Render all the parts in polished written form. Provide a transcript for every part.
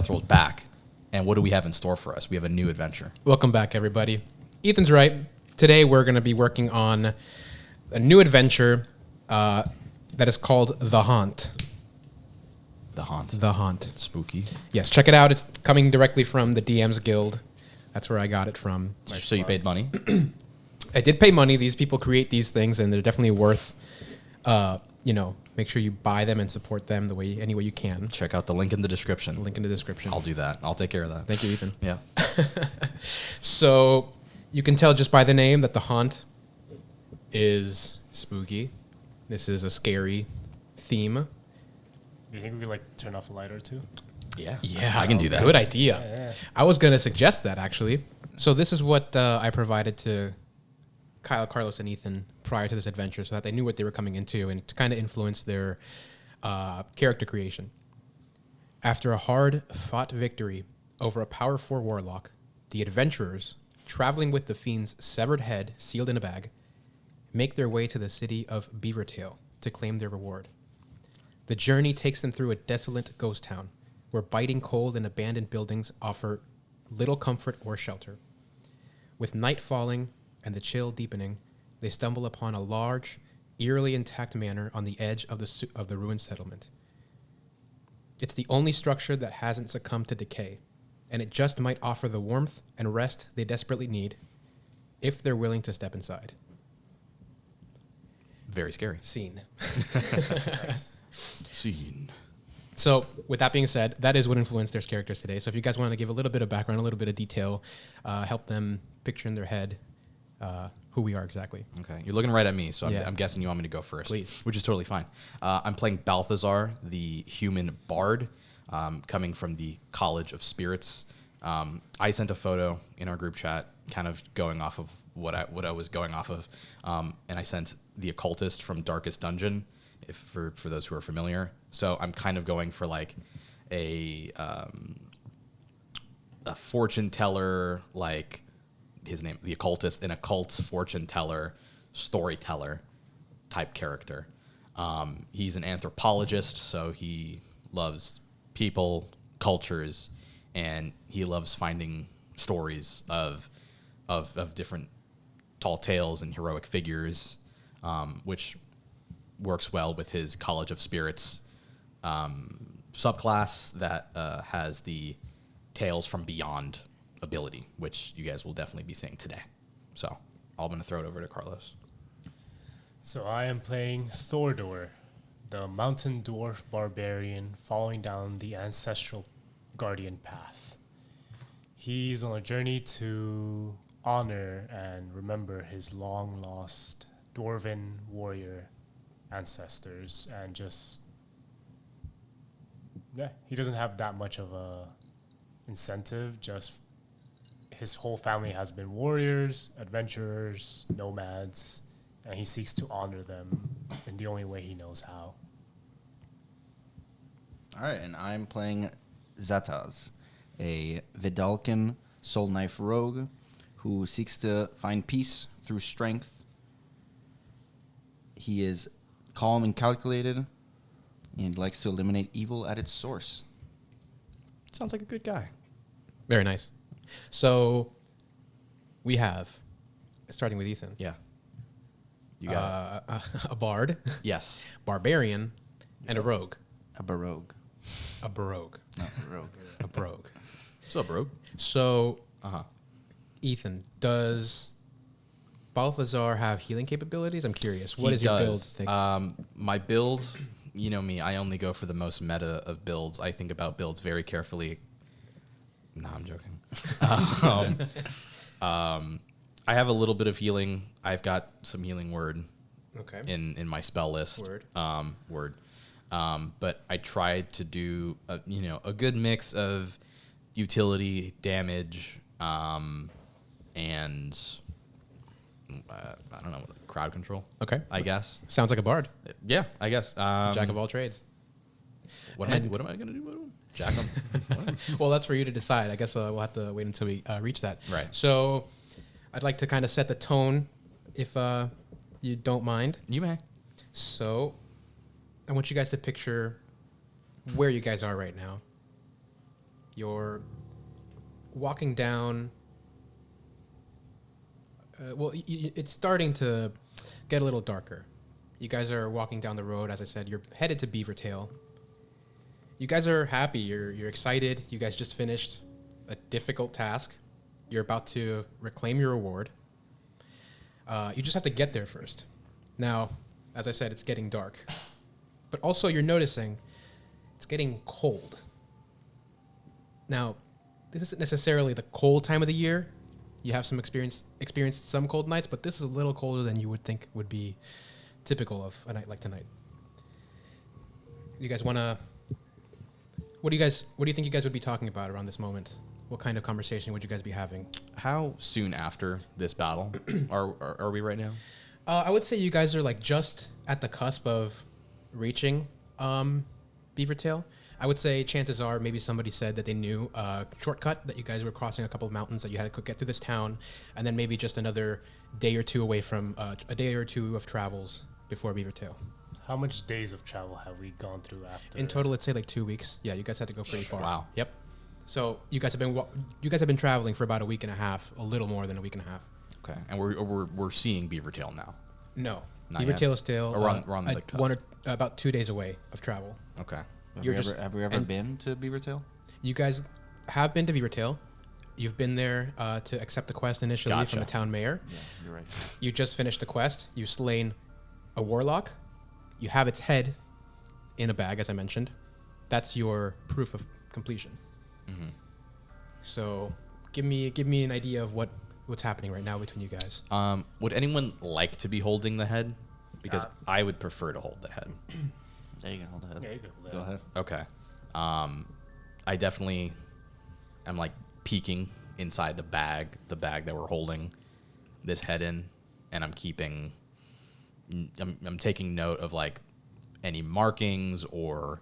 Death back, and what do we have in store for us? We have a new adventure. Welcome back, everybody. Ethan's right. Today we're going to be working on a new adventure that is called The Haunt. The Haunt. The Haunt. Spooky. Yes, check it out. It's coming directly from the DM's Guild. That's where I got it from. So you paid money? I did pay money. These people create these things, and they're definitely worth, make sure you buy them and support them any way you can. Check out the link in the description. Link in the description. I'll do that. I'll take care of that. Thank you, Ethan. Yeah. So you can tell just by the name that The Haunt is spooky. This is a scary theme. Do you think we could turn off a light or two? Yeah, I can do that. Good idea. Yeah. I was going to suggest that, actually. So this is what I provided to Kyle, Carlos, and Ethan prior to this adventure so that they knew what they were coming into and to kind of influence their character creation. After a hard-fought victory over a Power 4 warlock, the adventurers, traveling with the fiend's severed head sealed in a bag, make their way to the city of Beavertail to claim their reward. The journey takes them through a desolate ghost town where biting cold and abandoned buildings offer little comfort or shelter. With night falling and the chill deepening, they stumble upon a large, eerily intact manor on the edge of the ruined settlement. It's the only structure that hasn't succumbed to decay, and it just might offer the warmth and rest they desperately need if they're willing to step inside. Very scary. Scene. Scene. So, with that being said, that is what influenced their characters today. So if you guys want to give a little bit of background, a little bit of detail, help them picture in their head who we are exactly. Okay. You're looking right at me, so I'm guessing you want me to go first. Please. Which is totally fine. I'm playing Balthazar, the human bard, coming from the College of Spirits. I sent a photo in our group chat kind of going off of what I was going off of, and I sent the occultist from Darkest Dungeon, for those who are familiar. So I'm kind of going for a fortune teller, his name, the occultist, an occult fortune teller, storyteller type character. He's an anthropologist, so he loves people, cultures, and he loves finding stories of different tall tales and heroic figures, which works well with his College of Spirits subclass that has the Tales from Beyond ability, which you guys will definitely be seeing today. So I'm going to throw it over to Carlos. So I am playing Thordor, the mountain dwarf barbarian following down the ancestral guardian path. He's on a journey to honor and remember his long-lost dwarven warrior ancestors, and he doesn't have that much of a incentive. Just his whole family has been warriors, adventurers, nomads, and he seeks to honor them in the only way he knows how. All right, and I'm playing Zataz, a Vidalcan soul knife rogue who seeks to find peace through strength. He is calm and calculated, and likes to eliminate evil at its source. Sounds like a good guy. Very nice. So we have, starting with Ethan. Yeah. You got a bard. Yes. Barbarian. And a rogue. A barogue. A barogue. No, a rogue. A brogue. What's up, bro? So, Ethan, does Balthazar have healing capabilities? I'm curious. What is your build think? My build, you know me, I only go for the most meta of builds. I think about builds very carefully. No, I'm joking. I have a little bit of healing. I've got some healing word in my spell list. Word. But I tried to do a good mix of utility, damage, and I don't know, crowd control. Okay. I guess. Sounds like a bard. Yeah, I guess. Jack of all trades. What am I going to do? Jack of Well, that's for you to decide. I guess we'll have to wait until we reach that. Right. So I'd like to kind of set the tone, if you don't mind. You may. So I want you guys to picture where you guys are right now. You're walking down. It's starting to get a little darker. You guys are walking down the road. As I said, you're headed to Beavertail. You guys are happy. You're excited. You guys just finished a difficult task. You're about to reclaim your reward. You just have to get there first. Now, as I said, it's getting dark. But also you're noticing it's getting cold. Now, this isn't necessarily the cold time of the year. You have some experienced some cold nights, but this is a little colder than you would think would be typical of a night like tonight. You guys want to... What do you think you guys would be talking about around this moment? What kind of conversation would you guys be having? How soon after this battle are we right now? I would say you guys are like just at the cusp of reaching Beavertail. I would say chances are maybe somebody said that they knew a shortcut, that you guys were crossing a couple of mountains, that you had to get through this town, and then maybe just another day or two away from a day or two of travels before Beavertail. How much days of travel have we gone through after? In total, let's say like 2 weeks. Yeah, you guys had to go pretty far. Wow. Yep. So you guys have been traveling for about a week and a half, a little more than a week and a half. Okay, and we're seeing Beavertail now. No, Not Beavertail yet? is still Or we're on the cusp. about 2 days away of travel. Okay. Have we ever been to Beavertail? You guys have been to Beavertail. You've been there to accept the quest initially from Gotcha. the town mayor. Yeah, you're right. You just finished the quest. You've slain a warlock. You have its head in a bag, as I mentioned. That's your proof of completion. Mm-hmm. So, give me an idea of what's happening right now between you guys. Would anyone like to be holding the head? Because I would prefer to hold the head. There you can hold the head. Yeah, you can hold Go that. ahead. Okay. I definitely am like peeking inside the bag that we're holding this head in, and I'm taking note of like any markings or,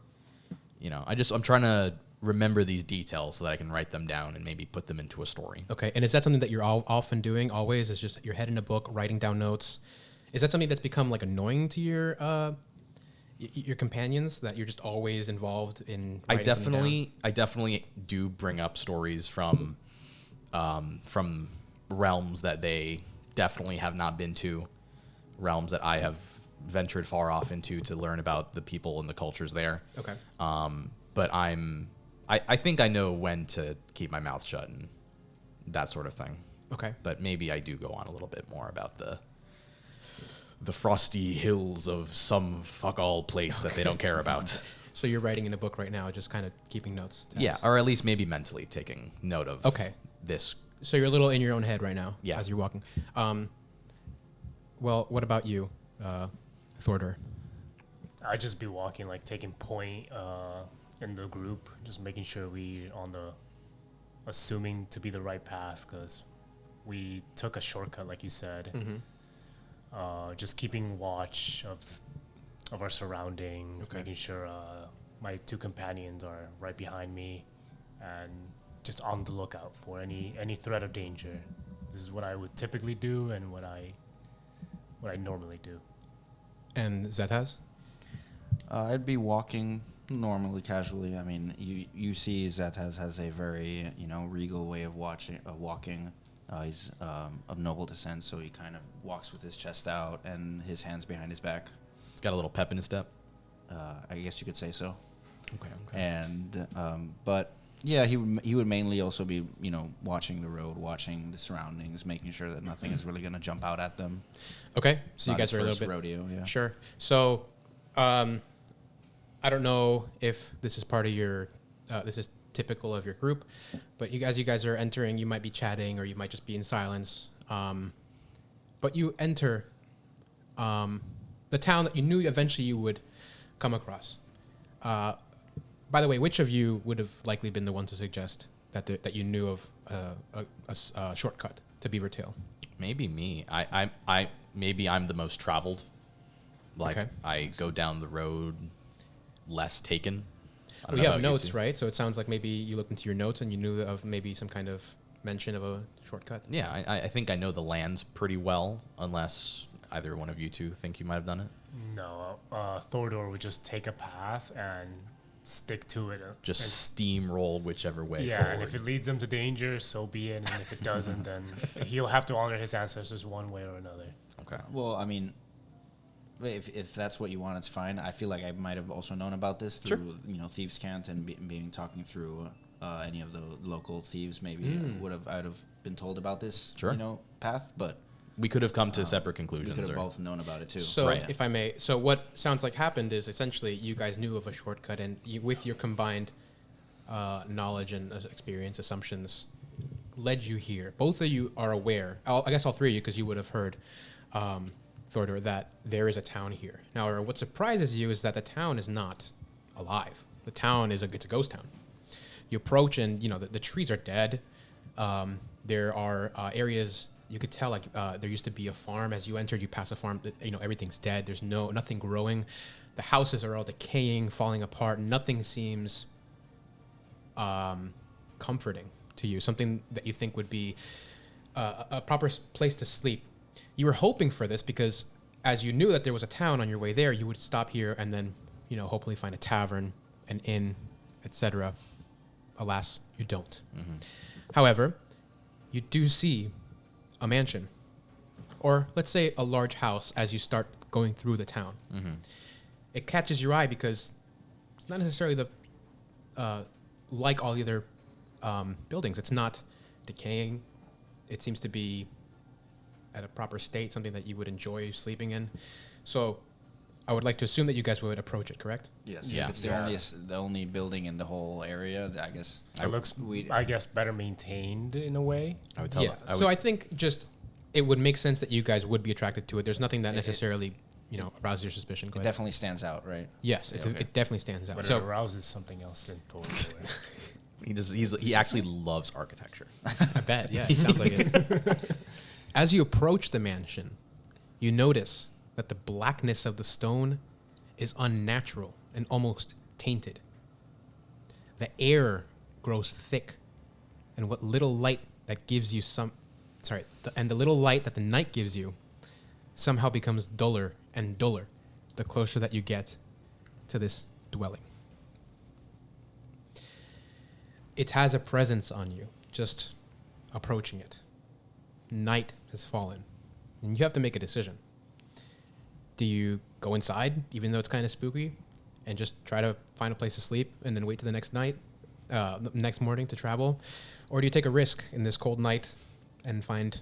I'm trying to remember these details so that I can write them down and maybe put them into a story. Okay, and is that something that you're often doing? Always is just your head in a book, writing down notes. Is that something that's become like annoying to your companions, that you're just always involved in? I definitely do bring up stories from realms that they definitely have not been to, realms that I have ventured far off into to learn about the people and the cultures there. Okay. But I think I know when to keep my mouth shut and that sort of thing. Okay. But maybe I do go on a little bit more about the frosty hills of some fuck all place that they don't care about. So you're writing in a book right now, just kind of keeping notes. Yeah, or at least maybe mentally taking note of this. So you're a little in your own head right now, Yeah. as you're walking. Well, what about you, Thordor? I'd just be walking, like taking point in the group, just making sure we on the assuming to be the right path, because we took a shortcut, like you said. Mm-hmm. Just keeping watch of our surroundings, Okay. making sure my two companions are right behind me, and just on the lookout for any threat of danger. This is what I would typically do, and what I normally do. And Zetaz? I'd be walking normally, casually. I mean, you see Zetaz has a very, regal way of walking. He's of noble descent, so he kind of walks with his chest out and his hands behind his back. He's got a little pep in his step. I guess you could say so. Okay. And but yeah, he would mainly also be watching the road, watching the surroundings, making sure that nothing is really going to jump out at them. Okay, so Not you guys his are a first little bit... rodeo, yeah. Sure. So, I don't know if this is part of your... this is typical of your group, but you guys are entering, you might be chatting or you might just be in silence. But you enter the town that you knew eventually you would come across. By the way, which of you would have likely been the one to suggest that you knew of a shortcut to Beavertail? Maybe me. Maybe I'm the most traveled. Like Okay. I go down the road less taken. I don't Well, you know have about notes, two. right? So it sounds like maybe you looked into your notes and you knew of maybe some kind of mention of a shortcut. Yeah, I think I know the lands pretty well, unless either one of you two think you might have done it. No, Thordor would just take a path and stick to it. Just steamroll whichever way yeah, forward. and if it leads him to danger, so be it. And if it doesn't, then he'll have to honor his ancestors one way or another. Okay. Well, I mean, if that's what you want, it's fine. I feel like I might have also known about this through Thieves' Cant and being talking through any of the local thieves. Maybe I'd have been told about this path, but We could have come to separate we conclusions. could have or- both known about it too. So, Right. if I may, so what sounds like happened is essentially you guys knew of a shortcut, and with your combined knowledge and experience, assumptions, led you here. Both of you are aware. I guess all three of you, because you would have heard, Thordor, that there is a town here. Now, what surprises you is that the town is not alive. The town it's a ghost town. You approach, and the trees are dead. There are areas. You could tell, like, there used to be a farm. As you entered, you pass a farm. Everything's dead. There's nothing growing. The houses are all decaying, falling apart. Nothing seems comforting to you. Something that you think would be a proper place to sleep. You were hoping for this because, as you knew that there was a town on your way there, you would stop here and then, hopefully find a tavern, an inn, etc. Alas, you don't. Mm-hmm. However, you do see a mansion, or let's say a large house, as you start going through the town. Mm-hmm. It catches your eye because it's not necessarily like all the other buildings. It's not decaying. It seems to be at a proper state, something that you would enjoy sleeping in. So I would like to assume that you guys would approach it, correct? Yes. Yeah. If it's the only building in the whole area, I guess. It looks, I guess, better maintained in a way. I would tell Yeah. them. So I think just it would make sense that you guys would be attracted to it. There's nothing that It- necessarily, arouses your suspicion. Go It ahead. definitely stands out, right? Yes, Yeah, okay. it definitely stands out. But it So arouses something else in Thordor. he actually loves architecture. I bet. Yeah, it sounds like it. As you approach the mansion, you notice that the blackness of the stone is unnatural and almost tainted. The air grows thick, and what little light that gives you the little light that the night gives you somehow becomes duller and duller the closer that you get to this dwelling. It has a presence on you, just approaching it. Night has fallen, and you have to make a decision. Do you go inside, even though it's kind of spooky, and just try to find a place to sleep, and then wait till the next next morning to travel, or do you take a risk in this cold night and find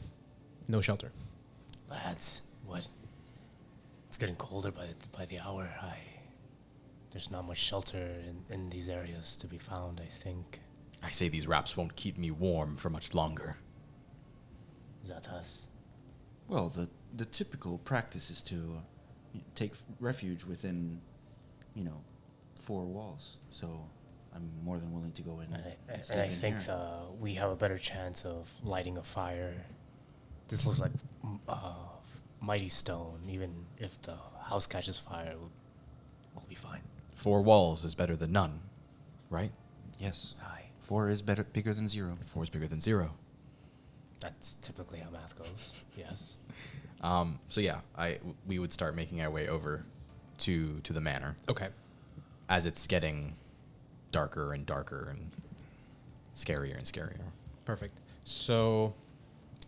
no shelter? Lads, what? It's getting colder by the hour. There's not much shelter in these areas to be found, I think. I say these wraps won't keep me warm for much longer. Is that us? Well, the typical practice is to take refuge within, 4 walls. So I'm more than willing to go in. And I think we have a better chance of lighting a fire. This looks like mighty stone. Even if the house catches fire, we'll be fine. 4 walls is better than none, right? Yes. Aye. 4 is bigger than 0. 4 is bigger than 0. That's typically how math goes. Yes. So yeah, we would start making our way over to the manor Okay. as it's getting darker and darker and scarier and scarier. Perfect. So,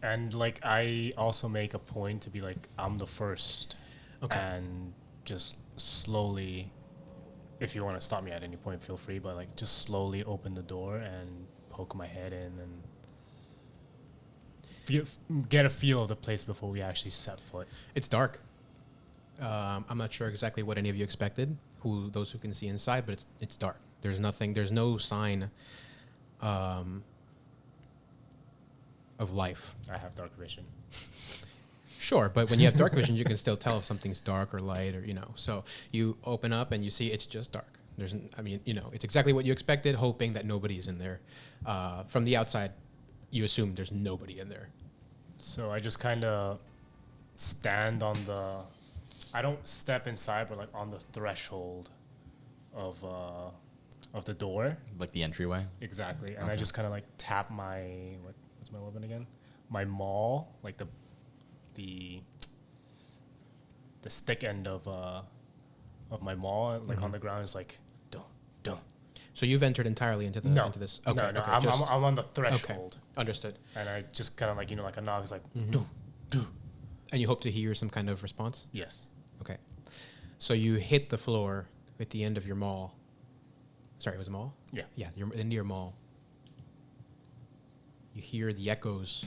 And I also make a point to be like, I'm the first. Okay. And just slowly, if you want to stop me at any point, feel free. But just slowly open the door and poke my head in and get a feel of the place before we actually set foot. it's dark. I'm not sure exactly what any of you expected, those who can see inside, but it's dark. There's no sign of life. I have dark vision. Sure, but when you have dark vision, you can still tell if something's dark or light, or So you open up and you see it's just dark. It's exactly what you expected, hoping that nobody's in there. From the outside, you assume there's nobody in there. So I just kind of stand on I don't step inside, but on the threshold of the door. Like the entryway. Exactly. And I Okay. just kind of tap what's my weapon again? My maul, the stick end of my maul, on the ground is dum. So you've entered entirely into the No. into this. No, Okay, no, okay, I'm on the threshold. understood. And I just kind of like, like a knock. It's like, And you hope to hear some kind of response. yes. Okay, so you hit the floor at the end of your mall. Sorry, it was a mall. Yeah. Yeah, you're into your mall. You hear the echoes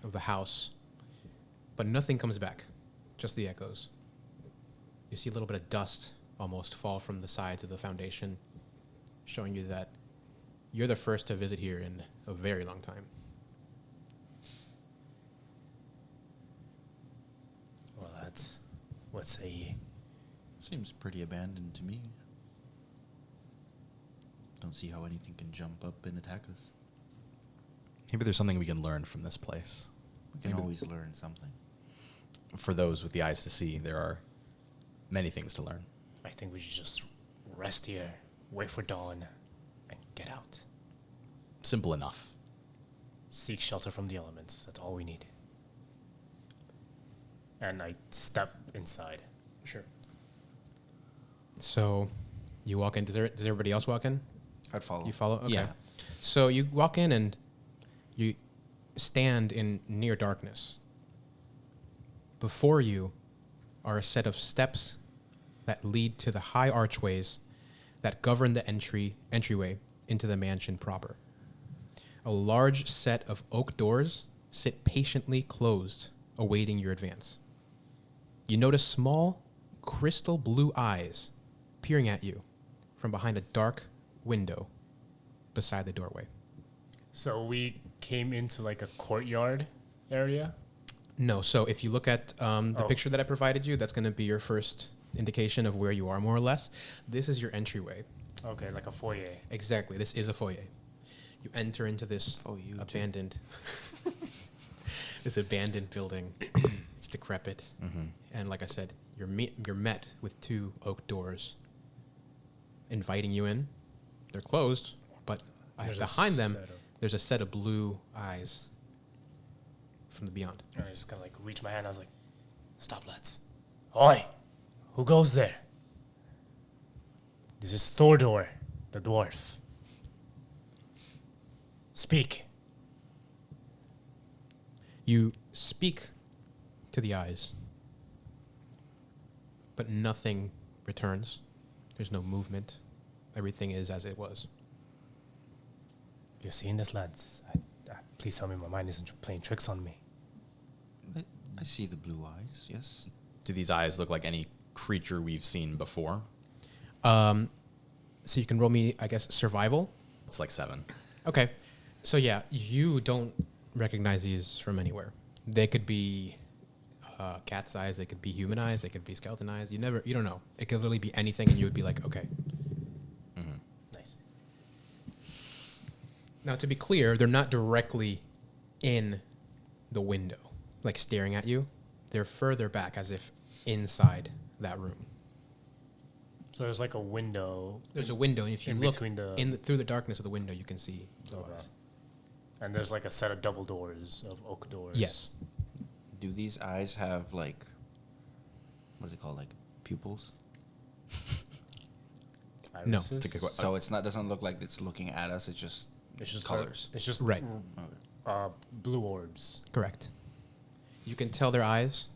of the house, but nothing comes back, just the echoes. You see a little bit of dust almost fall from the sides of the foundation, showing you that you're the first to visit here in a very long time. Well, that's what say ye. Seems pretty abandoned to me. Don't see how anything can jump up and attack us. Maybe there's something we can learn from this place. We can Maybe. always learn something. For those with the eyes to see, there are many things to learn. I think we should just rest here, wait for dawn, and get out. Simple enough. Seek shelter from the elements. That's all we need. And I step inside. Sure. So you walk in. Does everybody else walk in? I'd follow. You follow? Okay. Yeah. So you walk in and you stand in near darkness. Before you are a set of steps that lead to the high archways that govern the entryway into the mansion proper. A large set of oak doors sit patiently closed, awaiting your advance. You notice small, crystal blue eyes peering at you from behind a dark window beside the doorway. So we came into like a courtyard area. No, so if you look at the Oh. picture that I provided you, that's going to be your first indication of where you are, more or less. This is your entryway. Okay, like a foyer. Exactly, this is a foyer. You enter into this Oh, you too. abandoned, this abandoned building. It's decrepit, and like I said, you're met with two oak doors, inviting you in. They're closed, but There's a behind them, set of- there's a set of blue eyes from the beyond. And I just kind of like reached my hand. I was like, "Stop, lads! Oi, who goes there? This is Thordor, the dwarf. Speak." You speak to the eyes, but nothing returns. There's no movement. Everything is as it was. You're seeing this, lads? Please tell me my mind isn't playing tricks on me. I see the blue eyes, yes. Do these eyes look like any creature we've seen before? So you can roll me, I guess, survival. It's like 7. Okay. So yeah, you don't recognize these from anywhere. They could be cat's eyes. They could be human eyes. They could be skeleton eyes. You don't know. It could literally be anything, and you would be like, okay. Nice. Now, to be clear, they're not directly in the window, like staring at you. They're further back, as if inside that room. So there's like a window. There's a window, and if you In look between the- through the darkness of the window, you can see blue Okay. eyes. And there's like a set of double doors, of oak doors. Yes. Do these eyes have like, what is it called, like pupils? No. Irises? It's a good So it's not, doesn't look like it's looking at us. It's just It's just colors. It's just Right. Okay. Blue orbs. Correct. You can tell their eyes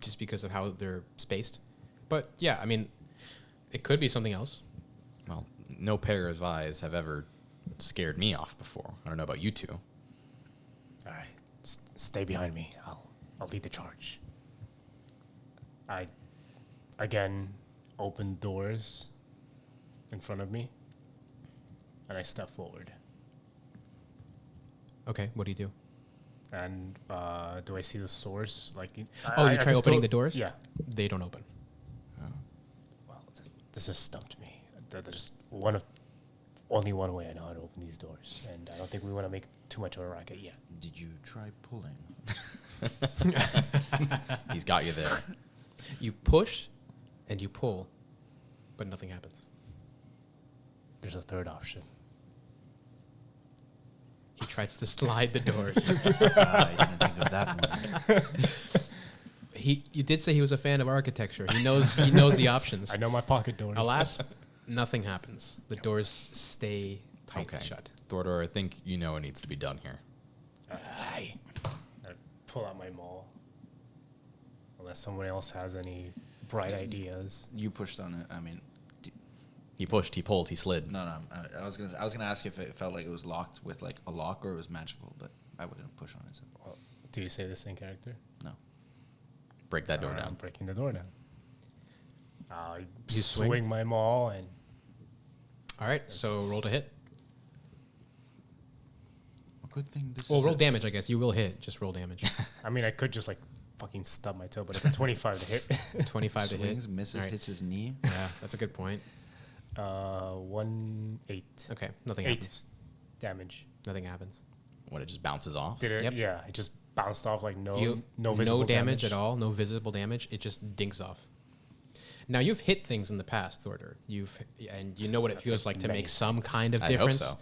just because of how they're spaced. But yeah, I mean, it could be something else. Well, no pair of eyes have ever scared me off before. I don't know about you two. All right, stay behind me. I'll lead the charge. I again open doors in front of me, and I step forward. Okay, what do you do? And do I see the source? Like, You I try just opening don't- the doors? Yeah. They don't open. Well, this has stumped me. There's only one way I know how to open these doors, and I don't think we want to make too much of a racket yet. Did you try pulling? He's got you there. You push and you pull, but nothing happens. There's a third option. He tries to slide the doors. I didn't think of that one. You did say he was a fan of architecture. He knows the options. I know my pocket doors. Alas, nothing happens. The doors stay tightly shut. Thordor, I think you know what needs to be done here. I pull out my maul. Unless someone else has any bright ideas. You pushed on it. I mean, He pushed, he pulled, he slid. no. I was gonna ask if it felt like it was locked with like a lock or it was magical, but I wouldn't push on it. So. Well, do you say this in character? No. Break that door I'm down. breaking the door down. I You swing? swing my maul and All right, so roll to hit. A good thing this Well, is roll a- damage, I guess. You will hit. Just roll damage. I mean I could just like fucking stub my toe, but it's a 25 to hit. 25 to hit. swings, misses, All right. hits his knee. Yeah, that's a good point. 1-8 Okay, nothing 8 happens. damage. Nothing happens. When it just bounces off. Did it? Yep. Yeah, it just bounced off like You- no visible damage at all. No visible damage. It just dinks off. Now you've hit things in the past, Thorder. And you know what it feels like to many make some kind of I hope difference. so.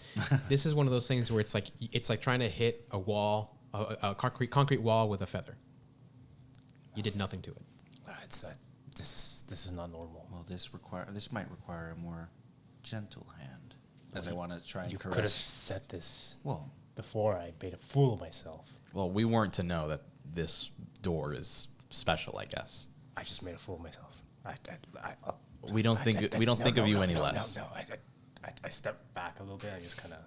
This is one of those things where it's like trying to hit a wall, a concrete wall with a feather. You did nothing to it. It's this is not normal. Well, this might require a more gentle hand, as I want to try and You could have caress. said this Well, before I made a fool of myself. Well, we weren't to know that this door is special, I guess. I just made a fool of myself. We don't think of you any less. No, I step back a little bit. I just kind of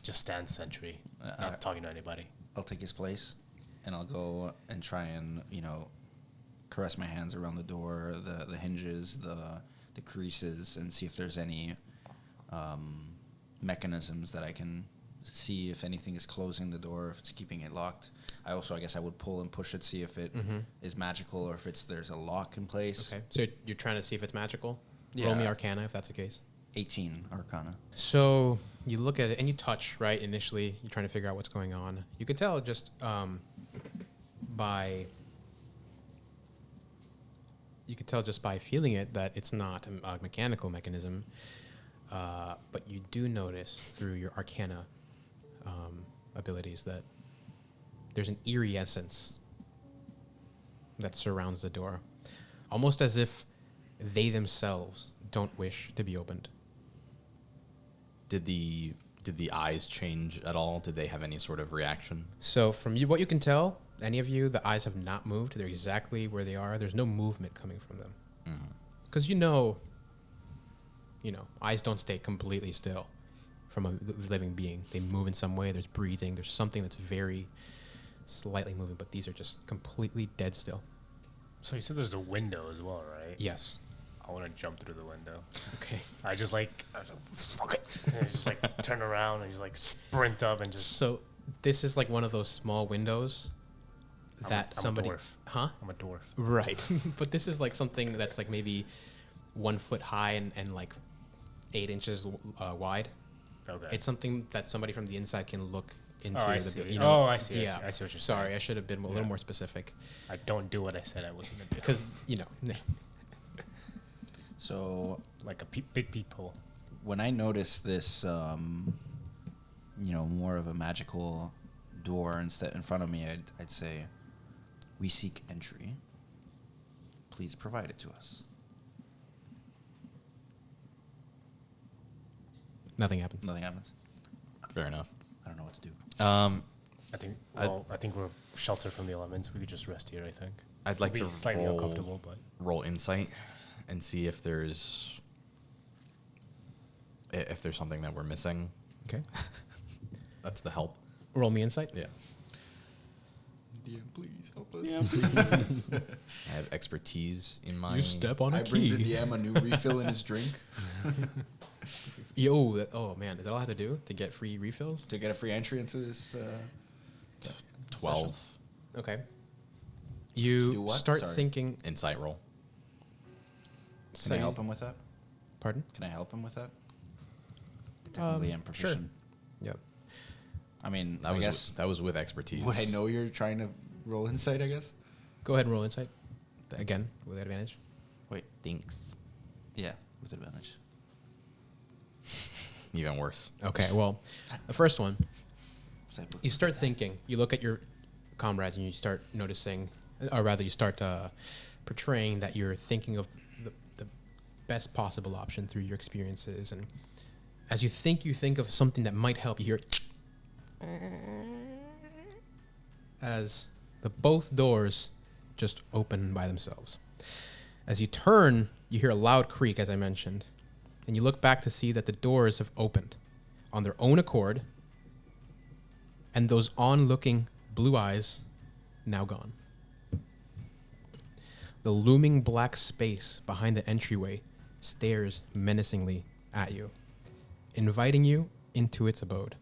just stand sentry, not talking to anybody. I'll take his place, and I'll go and try and caress my hands around the door, the hinges, the creases, and see if there's any mechanisms that I can see if anything is closing the door, if it's keeping it locked. I guess I would pull and push it, see if it is magical or if there's a lock in place. Okay, so you're trying to see if it's magical. Yeah. Roll me Arcana if that's the case. 18 Arcana. So you look at it and you touch, right? Initially, you're trying to figure out what's going on. You could tell just by feeling it that it's not a mechanical mechanism. But you do notice through your Arcana abilities that there's an eerie essence that surrounds the door, almost as if they themselves don't wish to be opened. Did the eyes change at all? Did they have any sort of reaction? So from what you can tell, any of you, the eyes have not moved. They're exactly where they are. There's no movement coming from them. Because you know, eyes don't stay completely still from a living being. They move in some way. There's breathing. There's something that's very slightly moving, but these are just completely dead still. So you said there's a window as well, right? Yes. I want to jump through the window. Okay. I just fuck it. And I just turn around and just sprint up and just. So this is like one of those small windows that I'm somebody. a dwarf. Huh? I'm a dwarf. Right. But this is like something that's like maybe 1 foot high and like 8 inches wide. Okay. It's something that somebody from the inside can look into. I the see. bu- you know, I see. Yeah. I see what you're saying. Sorry, I should have been a little Yeah. more specific. I don't do what I said I was gonna do. Because So Like a big peephole. when I notice this, more of a magical door instead in front of me, I'd say, "We seek entry. Please provide it to us." nothing happens. Nothing happens. Fair enough. I don't know what to do. I think we're sheltered from the elements. We could just rest here. I think. I'd like It'll to be slightly roll, uncomfortable, but roll insight and see if there's something that we're missing. Okay. That's the help. Roll me insight. Yeah. DM, please help us. I have expertise in my. You step on a I bring the key. DM a new refill in his drink Oh man, is that all I have to do to get free refills? to get a free entry into this. 12 Okay. Do You what? start Sorry. thinking. insight roll. Can I help him with that? Pardon? Can I help him with that? I technically am sure. proficient. Yep. I mean, That I was guess. that was with expertise. Would I know you're trying to roll insight? I guess. Go ahead and roll insight Thank again with advantage. Wait. Thinks. Yeah, with advantage. Even worse. Okay. Well, the first one. So I put- You start thinking. You look at your comrades and you start noticing or rather, you start portraying that you're thinking of the best possible option through your experiences, and as you think of something that might help, you hear as both doors just open by themselves. As you turn, you hear a loud creak, as I mentioned, and you look back to see that the doors have opened on their own accord, and those onlooking blue eyes now gone. The looming black space behind the entryway stares menacingly at you, inviting you into its abode.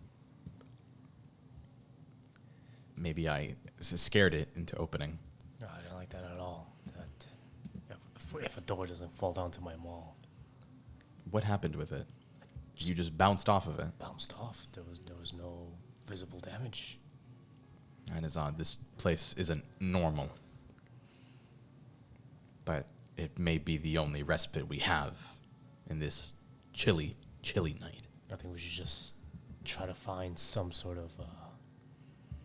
Maybe I scared it into opening. No, I don't like that at all. That if a door doesn't fall down to my maw, What happened with it? You just bounced off of it. bounced off. There was no visible damage. That is odd. This place isn't normal. But it may be the only respite we have in this chilly, chilly night. I think we should just try to find some sort of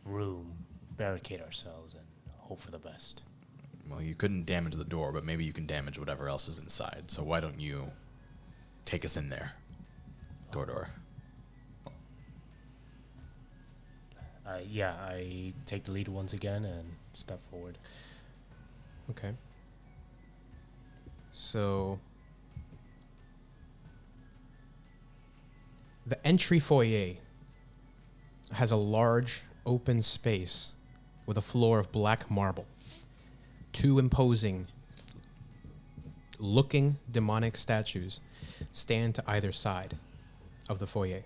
room, barricade ourselves, and hope for the best. Well, you couldn't damage the door, but maybe you can damage whatever else is inside. So why don't you take us in there, Dordor? I take the lead once again and step forward. Okay. So the entry foyer has a large open space with a floor of black marble. Two imposing looking demonic statues stand to either side of the foyer,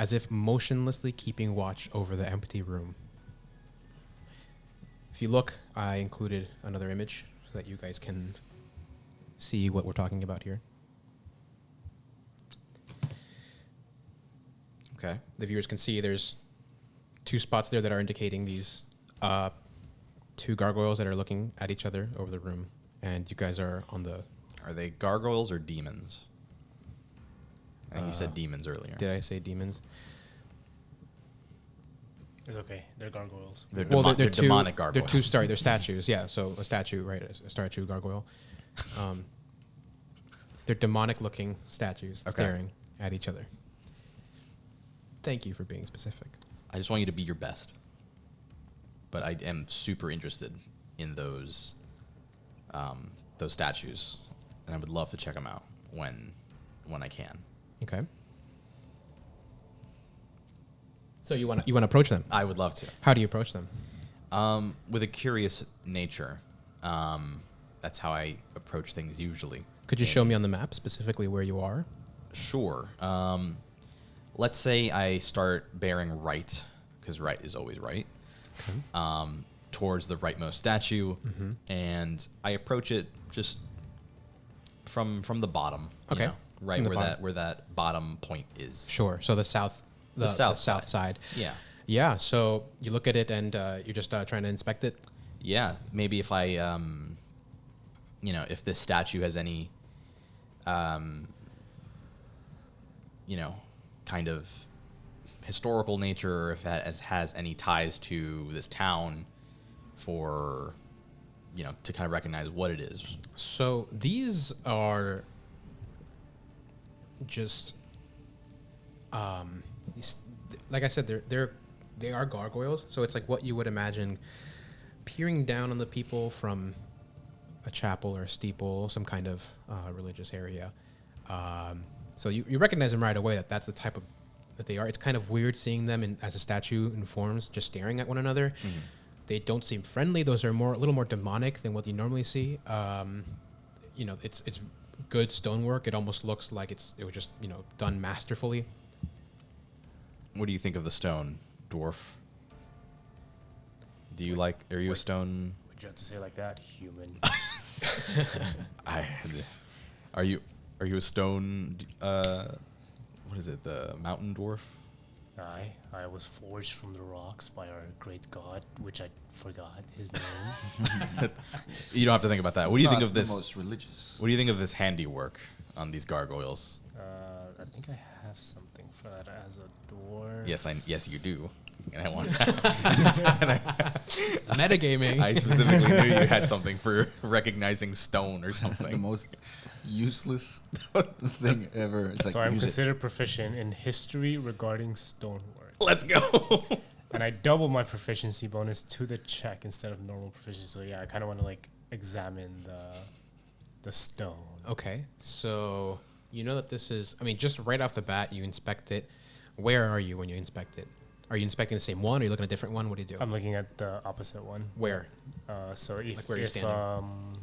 as if motionlessly keeping watch over the empty room. If you look, I included another image so that you guys can see what we're talking about here. Okay. The viewers can see there's two spots there that are indicating these two gargoyles that are looking at each other over the room, and you guys are on the... Are they gargoyles or demons? I think you said demons earlier. Did I say demons? It's okay. They're gargoyles. They're, They're two, demonic gargoyles. They're statues. Yeah, so a statue, right? A statue gargoyle. They're demonic-looking statues staring at each other. Thank you for being specific. I just want you to be your best. But I am super interested in those statues, and I would love to check them out when I can. Okay. So you want to approach them? I would love to. How do you approach them? With a curious nature. That's how I approach things usually. Could you show me on the map specifically where you are? Sure. Let's say I start bearing right, because right is always right, towards the rightmost statue, and I approach it just from the bottom. Okay. You know, right From the where that bottom point is. Sure. So the south side. Yeah. Yeah. So you look at it and you're just trying to inspect it. Yeah. Maybe if I, if this statue has any, kind of historical nature, or if it has any ties to this town for, to kind of recognize what it is. So these are just, like I said, they are gargoyles. So it's like what you would imagine peering down on the people from a chapel or a steeple, some kind of religious area. So you recognize them right away that's the type of that they are. It's kind of weird seeing them as a statue in forms, just staring at one another. Mm-hmm. They don't seem friendly. Those are a little more demonic than what you normally see. It's good stonework. It almost looks like it was just done masterfully. What do you think of the stone, dwarf? Are you a stone? Would you have to say like that, human? Are you a stone? What is it? The mountain dwarf? I was forged from the rocks by our great god, which I forgot his name. You don't have to think about that. What do you think of this? The most religious. What do you think of this handiwork on these gargoyles? I think I have something for that as a door. Yes, you do. And I want. It's metagaming. I specifically knew you had something for recognizing stone or The something. most useless thing ever. It's So I'm use it. considered proficient in history regarding stonework. Let's go. And I double my proficiency bonus to the check instead of normal proficiency. So yeah, I kind of want to like examine the stone. Okay, so you know that this is, I mean, just right off the bat, you inspect it. Where are you when you inspect it? Are you inspecting the same one? Are you looking at a different one? What do you do? I'm looking at the opposite one. Where? So if Like where you're if standing.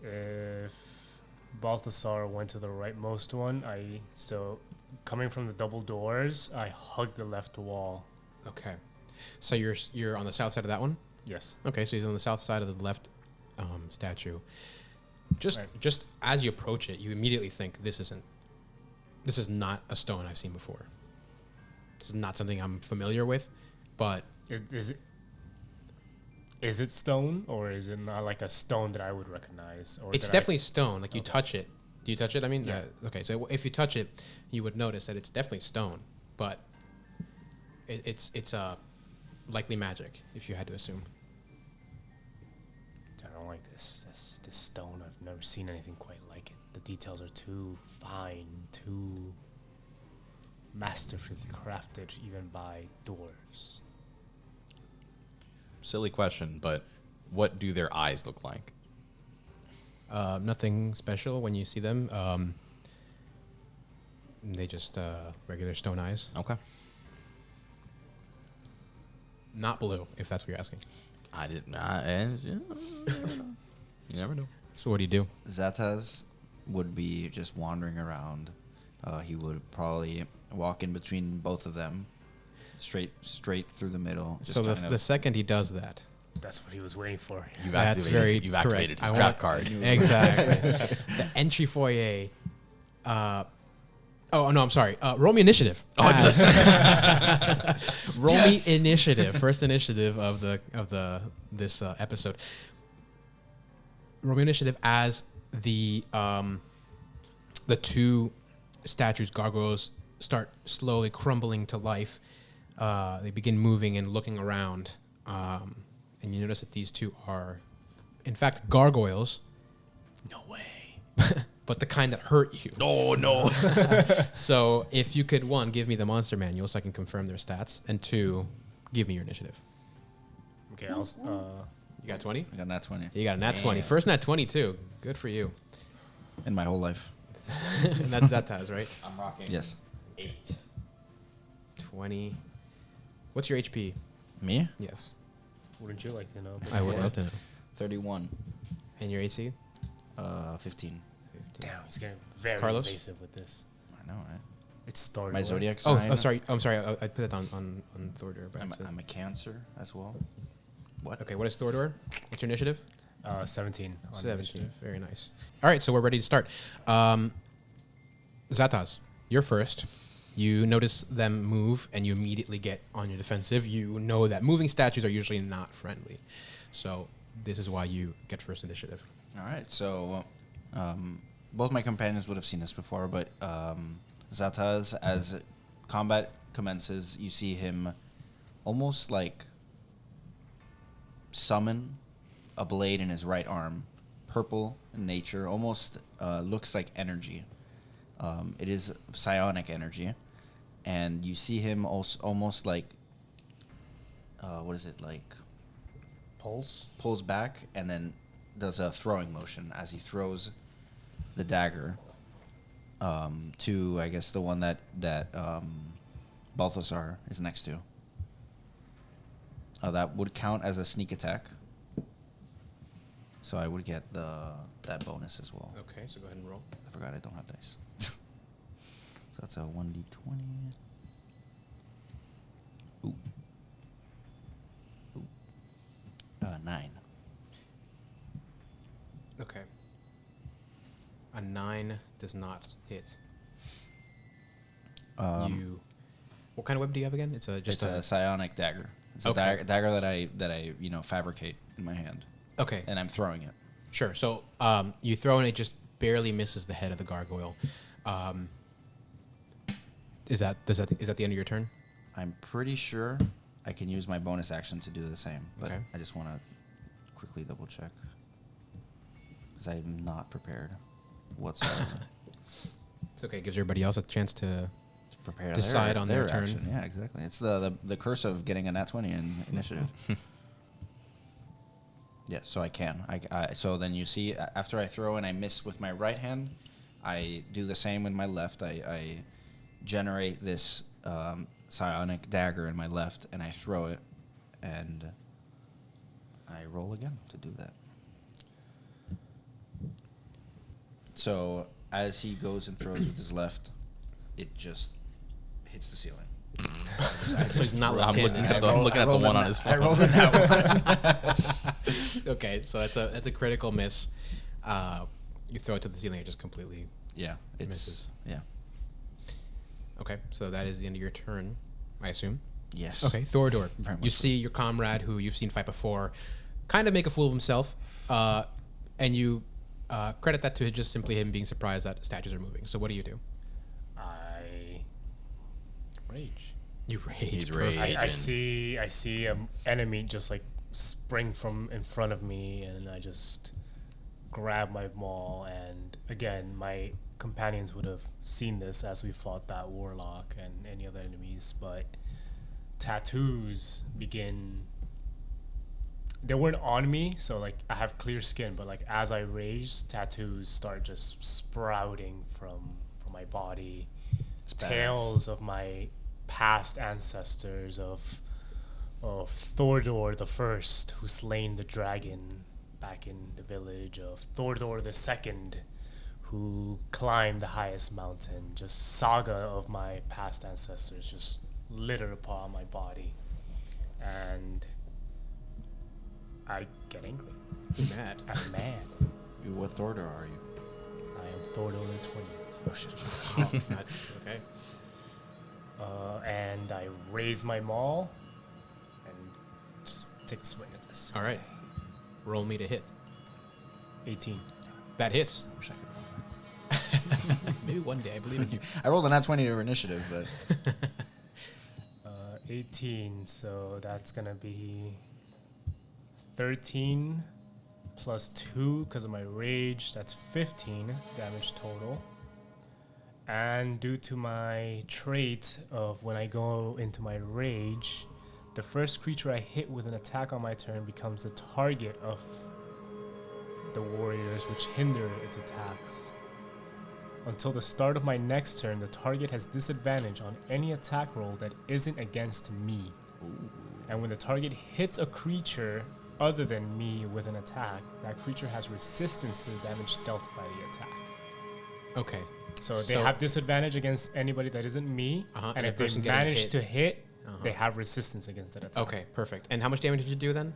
if Balthasar went to the rightmost one, so coming from the double doors, I hug the left wall. Okay, so you're on the south side of that one. Yes. Okay, so he's on the south side of the left statue. Just Right. just as you approach it, you immediately think this is not a stone I've seen before. This is not something I'm familiar with, but Is it stone, or is it not like a stone that I would recognize? Or it's that definitely stone. Like you Okay. touch it. Do you touch it? I mean, Yeah. okay. So if you touch it, you would notice that it's definitely stone, but it's likely magic if you had to assume. I don't like this stone. I've never seen anything quite like it. The details are too fine, too masterfully crafted, even by dwarves. Silly question, but what do their eyes look like? Nothing special when you see them. They just regular stone eyes, Okay. not blue. If that's what you're asking. I did not. You never know. So what do you do? Zataz would be just wandering around. He would probably walk in between both of them, straight through the middle. just So kind the of- second he does that, That's what he was waiting for. that's very You've activated correct. his trap card. Exactly. The entry foyer. Oh no, I'm sorry. Roll me initiative. Oh, Roll me initiative. First initiative of this episode. Roll me initiative as the two statues, gargoyles, start slowly crumbling to life. They begin moving and looking around, and you notice that these two are, in fact, gargoyles. No way. But the kind that hurt you. Oh, no. So if you could, one, give me the monster manual so I can confirm their stats, and two, give me your initiative. Okay, You got 20? I got nat 20 You got a nat 20. Yes. First nat 20, too. Good for you. in my whole life. And that's Zataz, right? I'm rocking Yes. 8. 20. What's your HP? Me? Yes. wouldn't you like to know? I would love to know. 31. And your AC? 15. Damn, he's getting very Carlos? invasive with this. I know, right? It's Thor. My zodiac Oh, sign. I'm sorry. I'm sorry. I put that on Thordor. But I'm a Cancer as well. What? okay, what is Thordor? What's your initiative? 17. On 17. initiative. Very nice. All right, so we're ready to start. Zataz, you're first. You notice them move, and you immediately get on your defensive. You know that moving statues are usually not friendly. So this is why you get first initiative. All right, so both my companions would have seen this before, but Zataz, as combat commences, you see him almost like summon a blade in his right arm, purple in nature, almost looks like energy. It is psionic energy, and you see him also almost like, what is it, like pulls back and then does a throwing motion as he throws the dagger to, I guess, the one that Balthasar is next to. That would count as a sneak attack. So I would get that bonus as well. Okay, so go ahead and roll. I forgot I don't have dice. So that's a 1d20. Ooh. 9. Okay. A 9 does not hit. You. What kind of weapon do you have again? It's a Just a psionic dagger. It's Okay. a dagger that I fabricate in my hand, Okay. and I'm throwing it. Sure. So you throw and it just barely misses the head of the gargoyle. Is that the end of your turn? I'm pretty sure I can use my bonus action to do the same, but Okay. I just want to quickly double check because I'm not prepared whatsoever. It's okay. It gives everybody else a chance to. to prepare Decide on their turn. action. Yeah, exactly. It's the curse of getting a nat 20 in initiative. Yeah, so I can. So then you see, after I throw and I miss with my right hand, I do the same with my left. I generate this psionic dagger in my left, and I throw it, and I roll again to do that. So as he goes and throws with his left, it just hits the ceiling. So he's not I'm locked in. looking at the one on his phone. I rolled a nat 1. Okay, so that's a critical miss. You throw it to the ceiling, it just completely. Yeah, it's Misses. yeah. Okay, so that is the end of your turn, I assume. Yes. Okay, Thorador. Very much You so. see your comrade, who you've seen fight before, kind of make a fool of himself, and you credit that to just simply him being surprised that statues are moving. So what do you do? I rage. You rage. He's Perfect. rage. I see an enemy just like spring from in front of me, and I just grab my maul. And again, my companions would have seen this as we fought that warlock and any other enemies, but tattoos begin. They weren't on me, so like I have clear skin, but like as I rage, tattoos start just sprouting from my body. It's badass. Tales of my past ancestors, of Thorador the First, who slain the dragon back in the village, of Thorador the Second, who climbed the highest mountain. Just saga of my past ancestors just litter upon my body, and I get angry. You're mad. I'm mad. What order are you? I am Thorador the 20th. Oh shit. Oh, that's okay. And I raise my maul and just take a swing at this. All right. Roll me to hit. 18. That hits. I wish I could. Maybe one day. I believe in you. I rolled a nat 20 to initiative, but 18, so that's gonna be 13 plus 2 because of my rage. That's 15 damage total. And due to my trait of when I go into my rage, the first creature I hit with an attack on my turn becomes the target of the warriors, which hinder its attacks. Until the start of my next turn, the target has disadvantage on any attack roll that isn't against me. And when the target hits a creature other than me with an attack, that creature has resistance to the damage dealt by the attack. Okay. So they have disadvantage against anybody that isn't me, Uh-huh, and and if a they person getting manage hit. to hit, Uh-huh. they have resistance against that attack. Okay, perfect. And how much damage did you do then?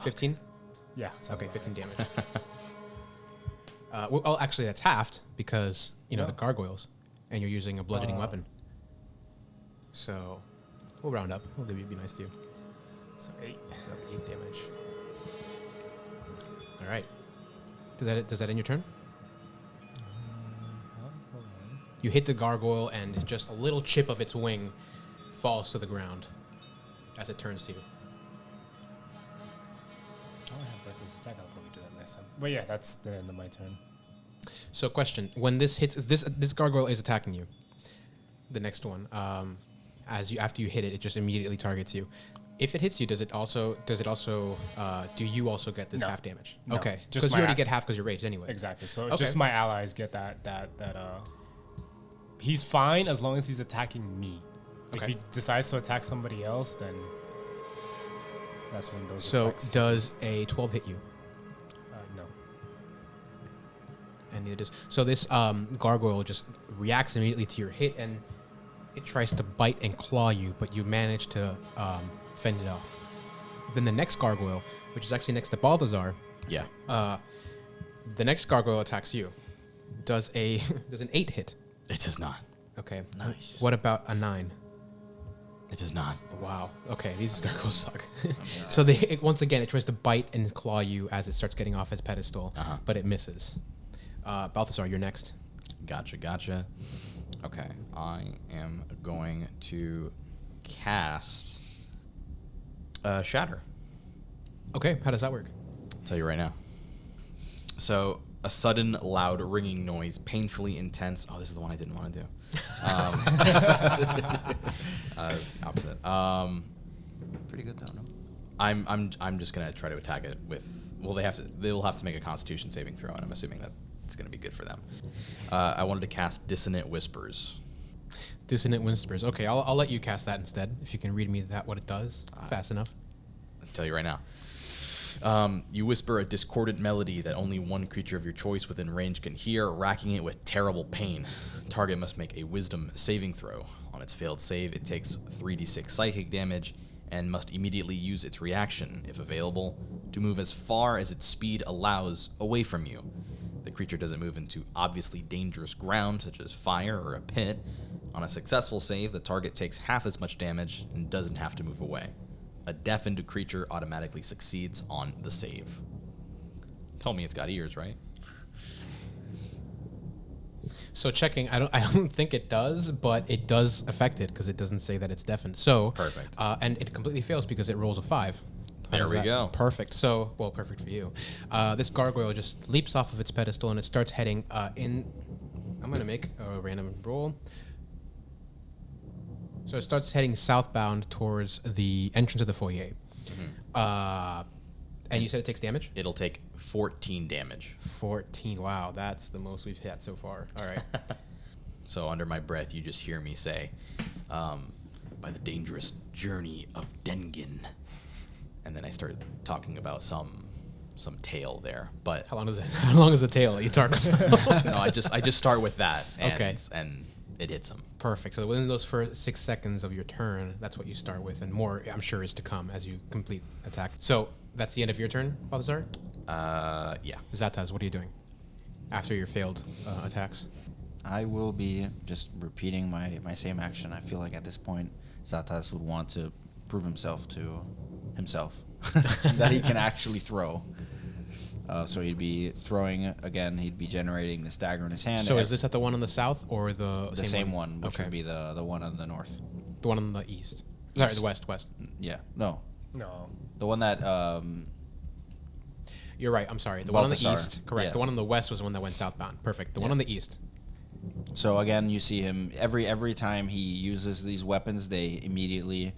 15? Yeah. Okay, something like 15 damage. Well, actually, that's halved because, you know, Yeah. the gargoyles, and you're using a bludgeoning weapon. So we'll round up. We'll be nice to you. that. So 8. So 8 damage. All right. Does that end your turn? You hit the gargoyle, and just a little chip of its wing falls to the ground as it turns to you. I don't have reckless attack. I'll probably do that next time. But yeah, that's the end of my turn. So, question: when this hits, this gargoyle is attacking you. The next one, after you hit it, it just immediately targets you. If it hits you, does it also do you also get this No. half damage? No. Okay, Just because my you already ac- get half because you're raged anyway. Exactly. So Okay. just my allies get that. He's fine as long as he's attacking me. If Okay. he decides to attack somebody else, then that's when those So, effects. does a 12 hit you? No. And neither does. So this gargoyle just reacts immediately to your hit, and it tries to bite and claw you, but you manage to fend it off. Then the next gargoyle, which is actually next to Balthazar, Yeah. the next gargoyle attacks you. Does an 8 hit? It does not. Okay. Nice. What about a 9? It does not. Wow. Okay, these gargoyles suck. So once again, it tries to bite and claw you as it starts getting off its pedestal, but it misses. Balthazar, you're next. Gotcha. Okay. I am going to cast Shatter. Okay, how does that work? I'll tell you right now. So, a sudden, loud, ringing noise, painfully intense. Oh, this is the one I didn't want to do. Opposite. Pretty good though. No? I'm just gonna try to attack it with. Well, they'll have to make a Constitution saving throw, and I'm assuming that it's gonna be good for them. I wanted to cast Dissonant Whispers. Dissonant Whispers. Okay, I'll let you cast that instead. If you can read me what it does fast enough. I'll tell you right now. You whisper a discordant melody that only one creature of your choice within range can hear, racking it with terrible pain. Target must make a Wisdom saving throw. On its failed save, it takes 3d6 psychic damage and must immediately use its reaction, if available, to move as far as its speed allows away from you. The creature doesn't move into obviously dangerous ground, such as fire or a pit. On a successful save, the target takes half as much damage and doesn't have to move away. A deafened creature automatically succeeds on the save. Tell me it's got ears, right? So checking, I don't think it does, but it does affect it because it doesn't say that it's deafened. So Perfect. And it completely fails because it rolls a 5. How There does we that- go. Perfect. So, well, perfect for you. This gargoyle just leaps off of its pedestal and it starts heading in. I'm going to make a random roll. So it starts heading southbound towards the entrance of the foyer. And you said it takes damage? It'll take 14 damage. 14. Wow, that's the most we've had so far. All right. So under my breath, you just hear me say, by the dangerous journey of Dengen. And then I started talking about some tale there. But How long is it? How long is the tail that you talk about? no, I just start with that. And, Okay. And it hits him. Perfect. So within those first 6 seconds of your turn, that's what you start with, and more, I'm sure, is to come as you complete attack. So that's the end of your turn, Balthazar? Yeah. Zataz, what are you doing after your failed attacks? I will be just repeating my same action. I feel like at this point, Zatas would want to prove himself to himself that he can actually throw. So he'd be throwing again. He'd be generating this dagger in his hand. So is this at the one on the south or the same one, which Okay. would be the one on the north? The one on the east? Sorry, the west. Yeah, no, No. the one that You're right. I'm sorry. The one on the Balthazar, east. Correct. yeah. The one on the west was the one that went southbound. Perfect. The one Yeah. on the east. So again, you see him every time he uses these weapons, they immediately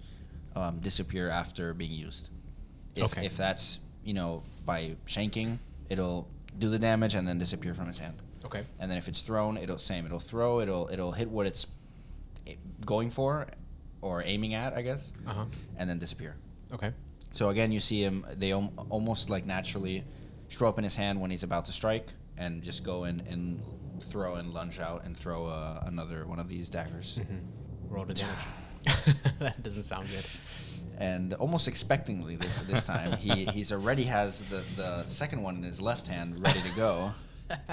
disappear after being used. Okay. If that's by shanking, it'll do the damage and then disappear from his hand. Okay. And then if it's thrown, it'll throw, it'll hit what it's going for or aiming at, I guess, Uh-huh. and then disappear. Okay. So again, you see him. They almost like naturally show up in his hand when he's about to strike, and just go in and throw and lunge out and throw another one of these daggers. Roll the damage. That doesn't sound good. And almost expectingly this time, he's already has the second one in his left hand ready to go.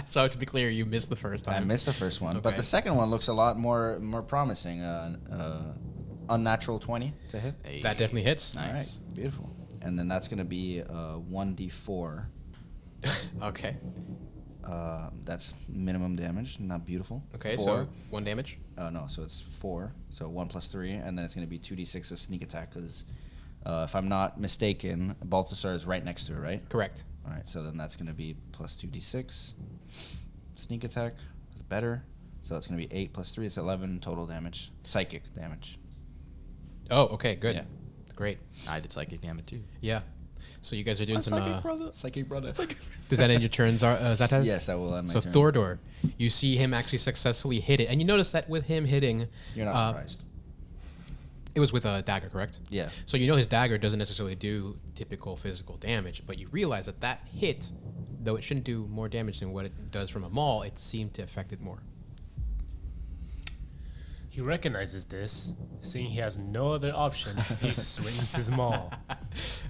So to be clear, you missed the first time. I missed the first one, but Okay. the second one looks a lot more promising. Unnatural 20 to hit. Hey. That definitely hits. All right, beautiful. And then that's gonna be 1d4. Okay. That's minimum damage, not beautiful. Okay, 4. so 1 damage. No, so it's 4. So 1 plus 3, and then it's going to be 2d6 of sneak attack. Because if I'm not mistaken, Balthasar is right next to it, right? Correct. All right, so then that's going to be plus 2d6. Sneak attack is better. So it's going to be 8 plus 3 is 11 total damage. Psychic damage. Oh, okay, good. Yeah. Great. I did psychic damage too. Yeah. So you guys are doing some. Psychic brother. Does that end your turns, Zataz? Yes, that will end my So turn. Thordor, you see him actually successfully hit it, and you notice that with him hitting, You're not surprised. it was with a dagger, correct? Yeah. So you know his dagger doesn't necessarily do typical physical damage, but you realize that that hit, though it shouldn't do more damage than what it does from a maul, it seemed to affect it more. He recognizes this. Seeing he has no other option, he swings his maul.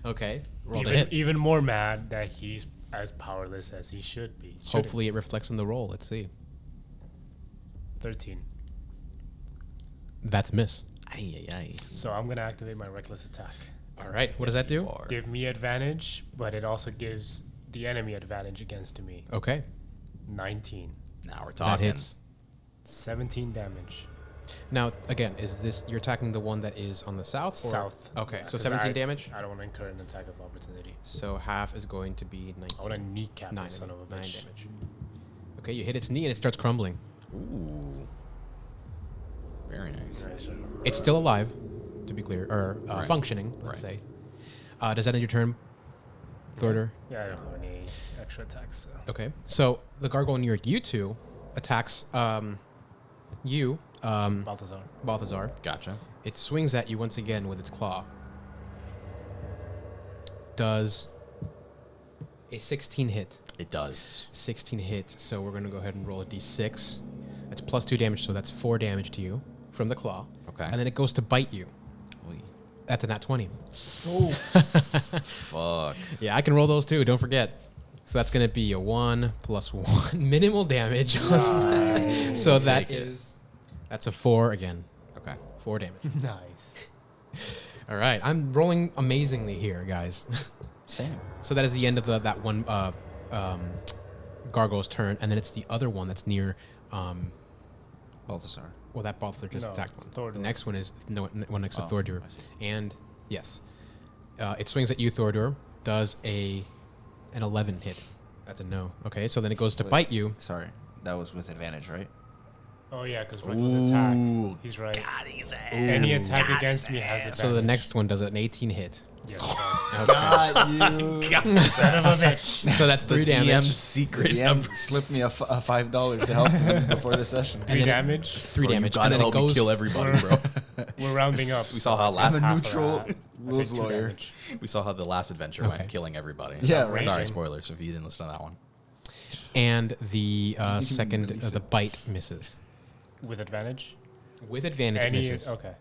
Okay. Roll the Even, hit. even more mad that he's as powerless as he should be. Hopefully it reflects in the roll. Let's see. 13. That's a miss. Ay, ay, ay. So I'm going to activate my reckless attack. All right. What does that do? Give me advantage, but it also gives the enemy advantage against me. Okay. 19. Now we're That talking. hits. 17 damage. Now, again, is this you're attacking the one that is on the south? Or? South. Okay, Yeah, so 'cause 17 damage. I don't want to incur an attack of opportunity. So half is going to be 19. I want to kneecap Nine, the son of a 9 bitch. damage. Okay, you hit its knee and it starts crumbling. Ooh. Very nice. Nice. It's still alive, to be clear, or Right. functioning, let's Right. say. Does that end your turn, Thorder? Yeah, I don't have any extra attacks. So. Okay. So the gargoyle near you two attacks you, Balthazar. Balthazar. Gotcha. It swings at you once again with its claw. Does a 16 hit. It does. 16 hits, so we're going to go ahead and roll a d6. That's plus 2 damage, so that's 4 damage to you from the claw. Okay. And then it goes to bite you. Oy. That's a nat 20. Fuck. Yeah, I can roll those too, don't forget. So that's going to be a 1 plus 1 minimal damage. So that Take it. is... That's a 4 again. Okay. 4 damage. Nice. All right, I'm rolling amazingly here, guys. Same. So that is the end of that one gargoyle's turn, and then it's the other one that's near... Balthazar. Well, that Balthazar just No, attacked one. Thordur. The next one is one next to Oh, Thordur. I see. And yes, it swings at you, Thordur. Does an 11 hit? That's a no. Okay, so then it goes to Wait. bite you. Sorry, that was with advantage, right? Oh, yeah, because reckless attack. Ooh. He's right. Got his ass. Any attack against me has advantage. So the next one does an 18 hit. Yeah, it does. Okay. you. Son of a bitch. So that's 3 damage. DM's secret. DM slipped me a $5 to help him before the session. 3 damage. 3 Bro, damage. You And gotta then it help me goes. kill everybody, bro. We're rounding up. We saw how I last- take I'm a half of neutral that. I rules take 2 lawyer. damage. We saw how the last adventure Okay. went, killing everybody. Yeah, right. Sorry, Raging. spoilers if you didn't listen to that one. And the can second, release the it. bite misses. With advantage? With advantage, Any. misses. Okay.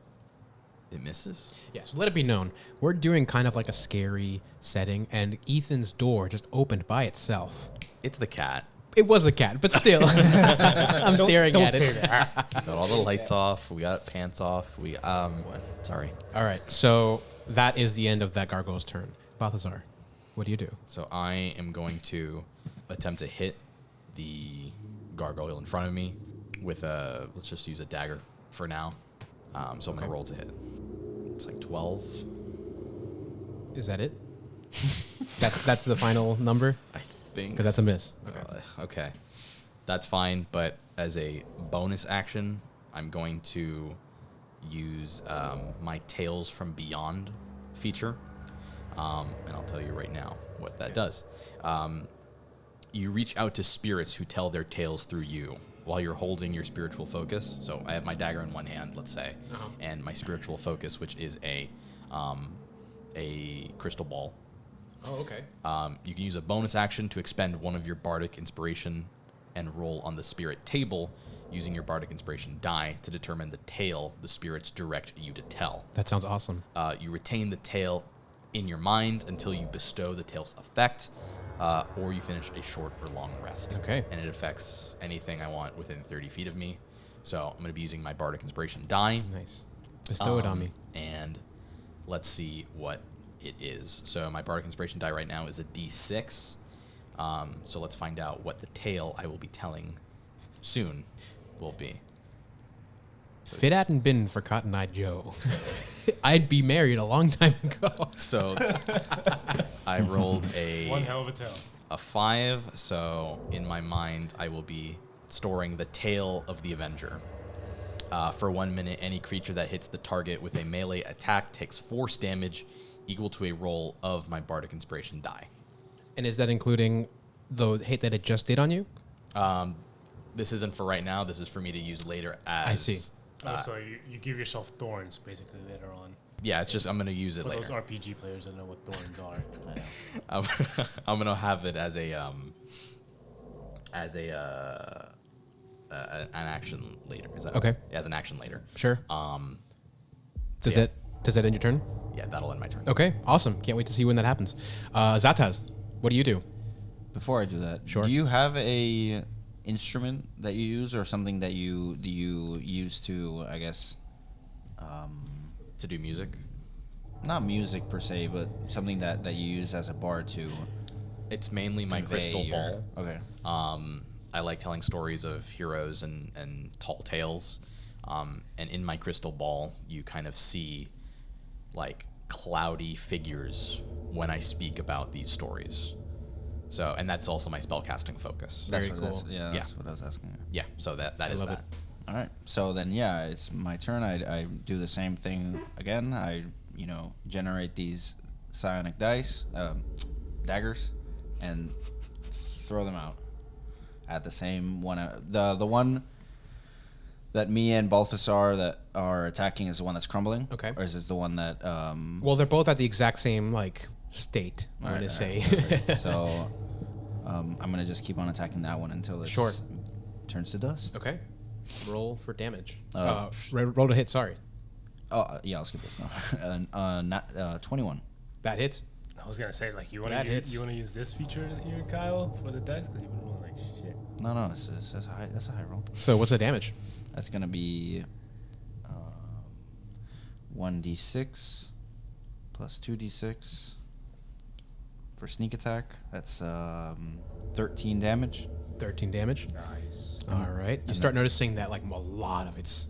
It misses? Yeah, so let it be known, we're doing kind of like a scary setting, and Ethan's door just opened by itself. It's the cat. It was a cat, but still, I'm staring Don't at say it. that. Got all the lights off. We got pants off. Sorry. All right, so that is the end of that gargoyle's turn. Balthazar, what do you do? So I am going to attempt to hit the gargoyle in front of me with a, let's just use a dagger for now. So I'm going to roll to hit. It's like 12. Is that it? that's the final number? I think. Because that's a miss. Okay. That's fine, but as a bonus action, I'm going to use my Tales from Beyond feature. And I'll tell you right now what that does. You reach out to spirits who tell their tales through you while you're holding your spiritual focus. So I have my dagger in one hand, let's say, and my spiritual focus, which is a crystal ball. Oh, okay. You can use a bonus action to expend one of your bardic inspiration and roll on the spirit table using your bardic inspiration die to determine the tale the spirits direct you to tell. That sounds awesome. You retain the tale in your mind until you bestow the tale's effect, or you finish a short or long rest. Okay. And it affects anything I want within 30 feet of me. So I'm going to be using my bardic inspiration die. Nice. Bestow it on me. And let's see what it is. So my bardic inspiration die right now is a D6. So let's find out what the tale I will be telling soon will be. If it hadn't been for Cotton Eye Joe, I'd be married a long time ago. So I rolled One hell of a tail. a 5. So in my mind, I will be storing the tale of the Avenger. For 1 minute, any creature that hits the target with a melee attack takes force damage equal to a roll of my bardic inspiration die. And is that including the hit that it just did on you? This isn't for right now. This is for me to use later as... I see. So you give yourself thorns basically later on. Yeah, it's just I'm going to use it For later. those RPG players that know what thorns are. I'm gonna have it as an action later. Is that Okay. Yeah, as an action later. Sure. Does yeah. that end your turn? Yeah, that'll end my turn. Okay, awesome. Can't wait to see when that happens. Zataz, what do you do? Before I do that, Sure. do you have a instrument that you use or something that you use to, I guess, To do music. not music per se, but something that you use as a bard to It's mainly my convey crystal your- ball. Okay. I like telling stories of heroes and tall tales. And in my crystal ball, you kind of see like cloudy figures when I speak about these stories. So, and that's also my spellcasting focus. Very cool. That's Yeah. what I was asking. Yeah, so that is love that. it. All right. So then, yeah, it's my turn. I do the same thing again. I, generate these psionic dice, daggers, and throw them out at the same one. The one that me and Balthasar that are attacking is the one that's crumbling. Okay. Or is this the one that? Well, they're both at the exact same state. I'm Alright, gonna say. alright. So, I'm gonna just keep on attacking that one until it Sure. turns to dust. Okay. Roll for damage. Uh, Roll to hit. Sorry, Oh yeah, I'll skip this now. 21. that hits. I was gonna say like you want That to hits. use this feature here, Kyle, for the dice because you would roll like shit. No, that's a high roll. So what's the damage? That's gonna be 1d6 plus 2d6 for sneak attack. That's 13 damage. 13 damage. Nice. All right. You start noticing that like a lot of its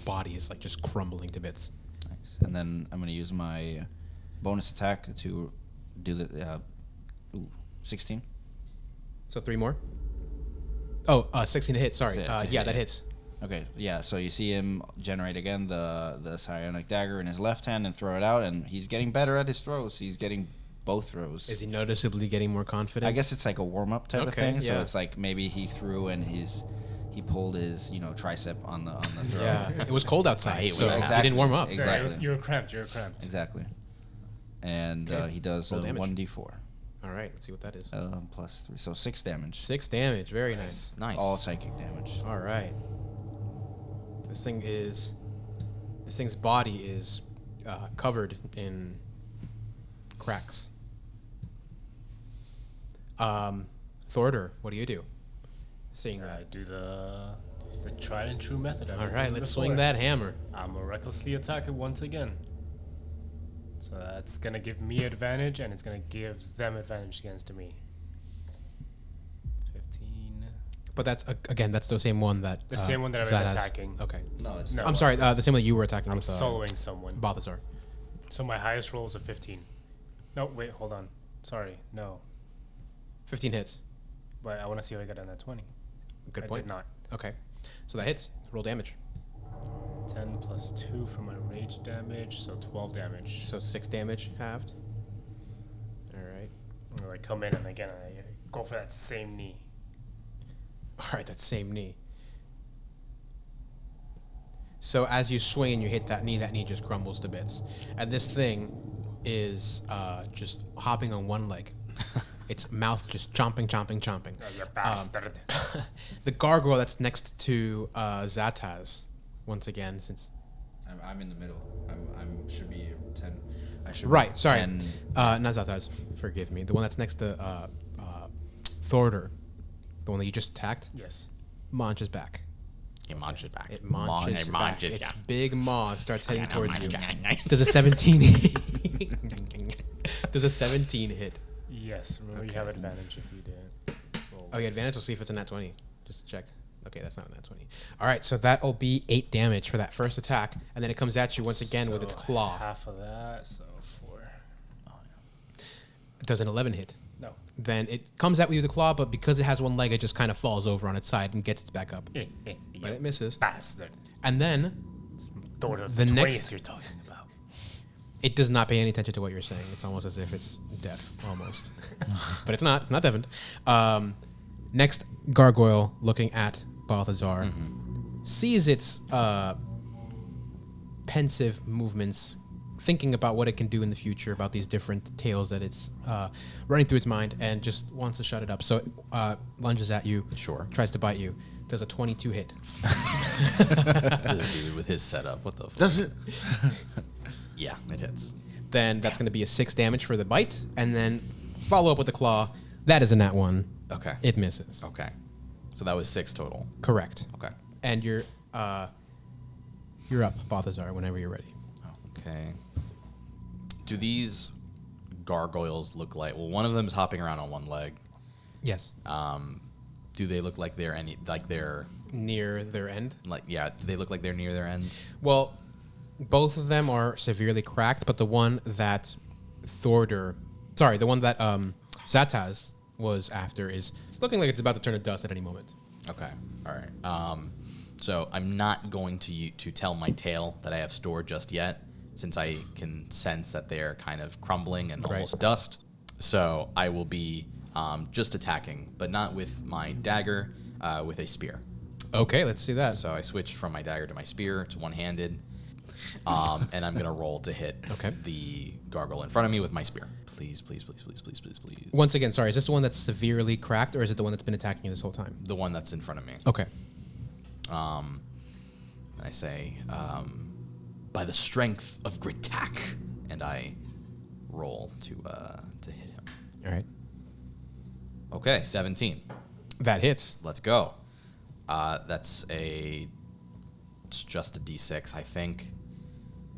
body is like just crumbling to bits. Nice. And then I'm gonna use my bonus attack to do the 16. So 3 more. Oh, 16 to hit. Sorry. So, yeah, Yeah, that hits. Okay, yeah. So you see him generate again the psionic dagger in his left hand and throw it out, and he's getting better at his throws. He's getting both throws. Is he noticeably getting more confident? I guess it's like a warm up type of Okay, thing. So yeah. it's like maybe he threw and he pulled his tricep on the throw. Yeah. It was cold outside, hate so when that he happens. didn't warm up. Exactly. Yeah, you're cramped. You're cramped. Exactly. And Okay. he does Roll damage. 1d4 All right. Let's see what that is. plus 3, so 6 damage. 6 damage. Very nice. Nice. All psychic damage. All right. This thing's body is covered in cracks. Thorder, what do you do? Seeing I that. do the tried and true method. I've All been right, doing let's before. swing that hammer. I'm gonna recklessly attack it once again. So that's gonna give me advantage, and it's gonna give them advantage against me. 15. But that's again, that's the same one that The same one that I've Zad been has. attacking. Okay. No, it's No. I'm sorry. The same one you were attacking I'm with soloing someone. Balthazar. So my highest roll is a 15. No, wait, hold on. Sorry, no. 15 hits. But I want to see how I got on that 20. Good I point. did not. Okay. So that hits. Roll damage. 10 plus 2 for my rage damage, so 12 damage. So 6 damage halved. All right. I'm gonna like come in and again I go for that same knee. All right, that same knee. So as you swing and you hit that knee just crumbles to bits. And this thing is just hopping on one leg. Its mouth just chomping. Oh, you bastard. The gargoyle that's next to Zataz, once again, since... I'm in the middle. I'm should be 10. I should Right, be sorry. 10. Not Zataz, forgive me. The one that's next to Thorder, the one that you just attacked, Yes. launches back. It launches back. It launches back. launches, Its yeah. big maw starts heading towards you. Yeah. Does a 17 Does a 17 hit? Yes, remember you have advantage if you did. Roll. Oh, yeah, advantage. We'll see if it's a nat 20. Just to check. Okay, that's not a nat 20. All right, so that'll be 8 damage for that first attack, and then it comes at you once again with its So claw. Half of that, so 4. Does an 11 hit? No. Then it comes at you with the claw, but because it has one leg, it just kind of falls over on its side and gets its back up. You But it misses. bastard. And then Daughter of The the 20th next- you're talking about. it does not pay any attention to what you're saying. It's almost as if it's deaf, almost. But it's not. It's not deafened. Next, gargoyle looking at Balthazar sees its pensive movements, thinking about what it can do in the future, about these different tales that it's running through its mind, and just wants to shut it up. So it lunges at you. Sure. Tries to bite you. Does a 22 hit. This dude with his setup. What the fuck? Does it? Yeah, it hits. Then that's going to be a 6 damage for the bite, and then follow up with the claw. That is a nat 1. Okay. It misses. Okay. So that was 6 total. Correct. Okay. And you're up, Balthazar, whenever you're ready. Okay. Do these gargoyles look like? Well, one of them is hopping around on one leg. Yes. Do they look like they're near their end. Like, yeah, do they look like they're near their end? Well, both of them are severely cracked, but the one that the one that Zataz was after it's looking like it's about to turn to dust at any moment. Okay, all right. So I'm not going to tell my tale that I have stored just yet, since I can sense that they're kind of crumbling and almost dust. So I will be just attacking, but not with my dagger, with a spear. Okay, let's see that. So I switched from my dagger to my spear. It's one-handed. And I'm going to roll to hit the gargoyle in front of me with my spear. Please, please, please, please, please, please, please. Once again, sorry, is this the one that's severely cracked, or is it the one that's been attacking you this whole time? The one that's in front of me. Okay. I say, by the strength of Gritak, and I roll to hit him. All right. Okay, 17. That hits. Let's go. It's just a D6, I think.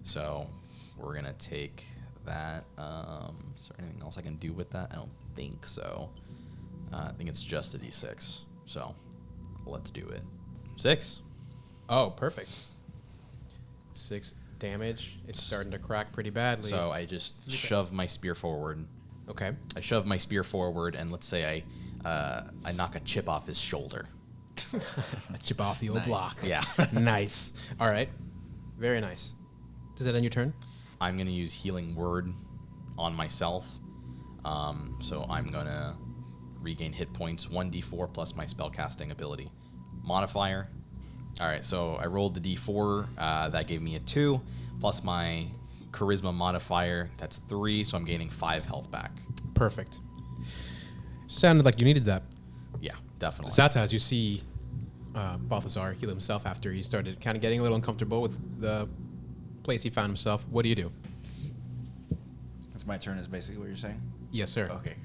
So we're gonna take that. Is there anything else I can do with that? I don't think so. I think it's just a D6. So let's do it. 6. Oh, perfect. 6 damage. It's starting to crack pretty badly. So I just shove my spear forward. Okay. I shove my spear forward, and let's say I knock a chip off his shoulder. A chip off the old block. Yeah. Nice. All right. Very nice. Does that end your turn? I'm going to use Healing Word on myself. So I'm going to regain hit points 1d4 plus my spellcasting ability modifier. All right, so I rolled the d4. That gave me a 2 plus my charisma modifier. That's 3, so I'm gaining 5 health back. Perfect. Sounded like you needed that. Yeah, definitely. Zataz, you see Balthazar heal himself after he started kind of getting a little uncomfortable with the place he found himself. What do you do? It's my turn is basically what you're saying? Yes, sir. Okay.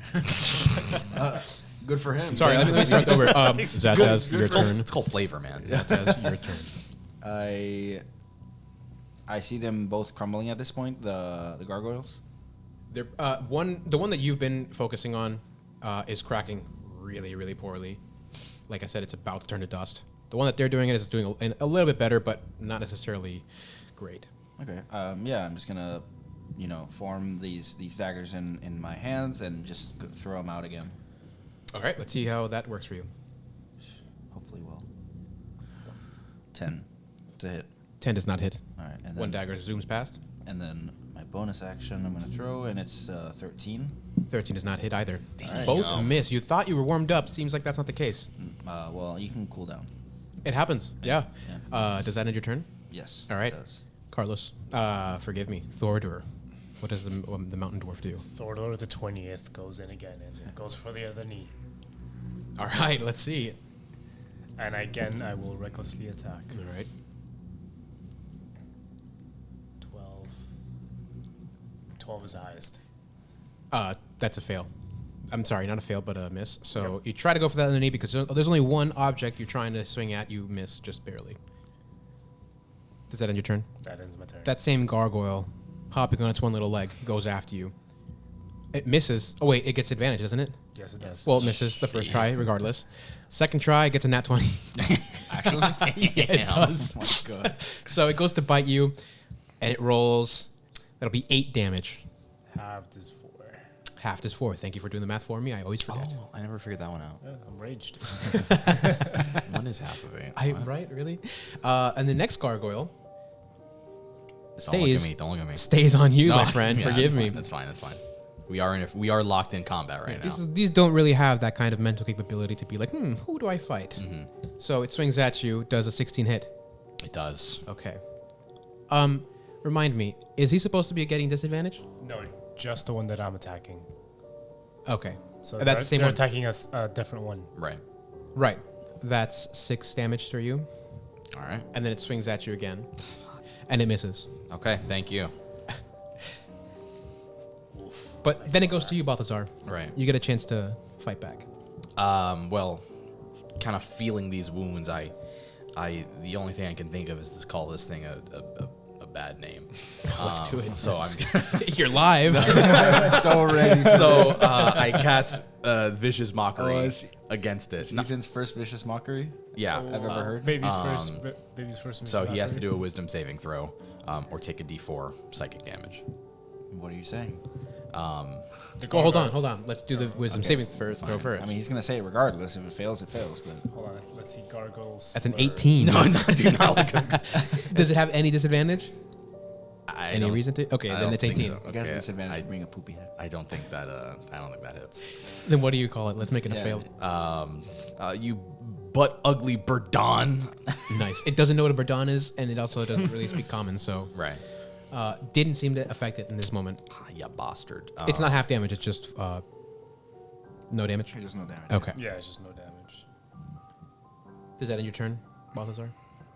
Good for him. Sorry, let me start over. Zataz, your turn. It's called flavor, man. Zataz, your turn. I see them both crumbling at this point, the gargoyles. They're, the one that you've been focusing on is cracking really, really poorly. Like I said, it's about to turn to dust. The one that they're doing it is doing a little bit better, but not necessarily great. Okay. Yeah, I'm just gonna, form these daggers in my hands and just throw them out again. All right, let's see how that works for you. Hopefully well. 10 to hit. 10 does not hit. All right. And One dagger zooms past. And then my bonus action I'm going to throw, and it's 13. 13 does not hit either. Damn. Both miss. You thought you were warmed up. Seems like that's not the case. Well, you can cool down. It happens. Yeah. Does that end your turn? Yes. All right. It does. Carlos, forgive me. Thordur. What does the mountain dwarf do? Thordur the 20th goes in again and goes for the other knee. All right, let's see. And again, I will recklessly attack. All right. 12. 12 is the highest. That's a fail. I'm sorry, not a fail, but a miss. So you try to go for that on the knee because there's only one object you're trying to swing at. You miss just barely. Does that end your turn? That ends my turn. That same gargoyle, hopping on its one little leg, goes after you. It misses. Oh, wait, it gets advantage, doesn't it? Yes, it does. Well, it misses the first try, regardless. Second try, it gets a nat 20. Actually? Yeah, it does. Oh, my God. So it goes to bite you, and it rolls. That'll be 8 damage. Halved is 4. Halved is 4. Thank you for doing the math for me. I always forget. Oh, I never figured that one out. Yeah, I'm raged. One is half of it. Right? Really? And the next gargoyle Don't look at me. stays on you, No, my friend. yeah, Forgive me. That's fine. We are locked in combat right now. These don't really have that kind of mental capability to be like, who do I fight? Mm-hmm. So it swings at you, does a 16 hit. It does. Okay. Remind me, is he supposed to be getting disadvantage? No, just the one that I'm attacking. Okay. So That's the same they're one. attacking a different one. Right. Right. That's 6 damage to you, All right. and then it swings at you again, and it misses. Okay. Thank you. But then it goes to you, Balthazar. Right. You get a chance to fight back. Well, kind of feeling these wounds, the only thing I can think of is call this thing a bad name. Let's do it. So I'm You're live. I'm so ready. so I cast Vicious Mockery Oh, it's- against it. Ethan's first vicious mockery Yeah. I've ever heard. Baby's first. So he has to do a Wisdom saving throw, or take a D4 psychic damage. What are you saying? Well, hold on. Let's do the wisdom saving throw first. I mean, he's gonna say it regardless. If it fails, it fails. But Hold on. Let's see. Gargoyles. that's an first. 18. No, do not look. Does it have any disadvantage? I Any don't- reason to? Okay, I then don't it's think 18. so. you guys Okay, disadvantage for being a poopy head. I don't think that. I don't think that hits. Then what do you call it? Let's make it a Yeah. fail. You butt ugly Burdon. Nice. It doesn't know what a Burdon is, and it also doesn't really speak common, so Right. didn't seem to affect it in this moment. Ya bastard. It's not half damage. It's just no damage. There's just no damage. Okay. Yeah, it's just no damage. Does that end your turn, Balthazar?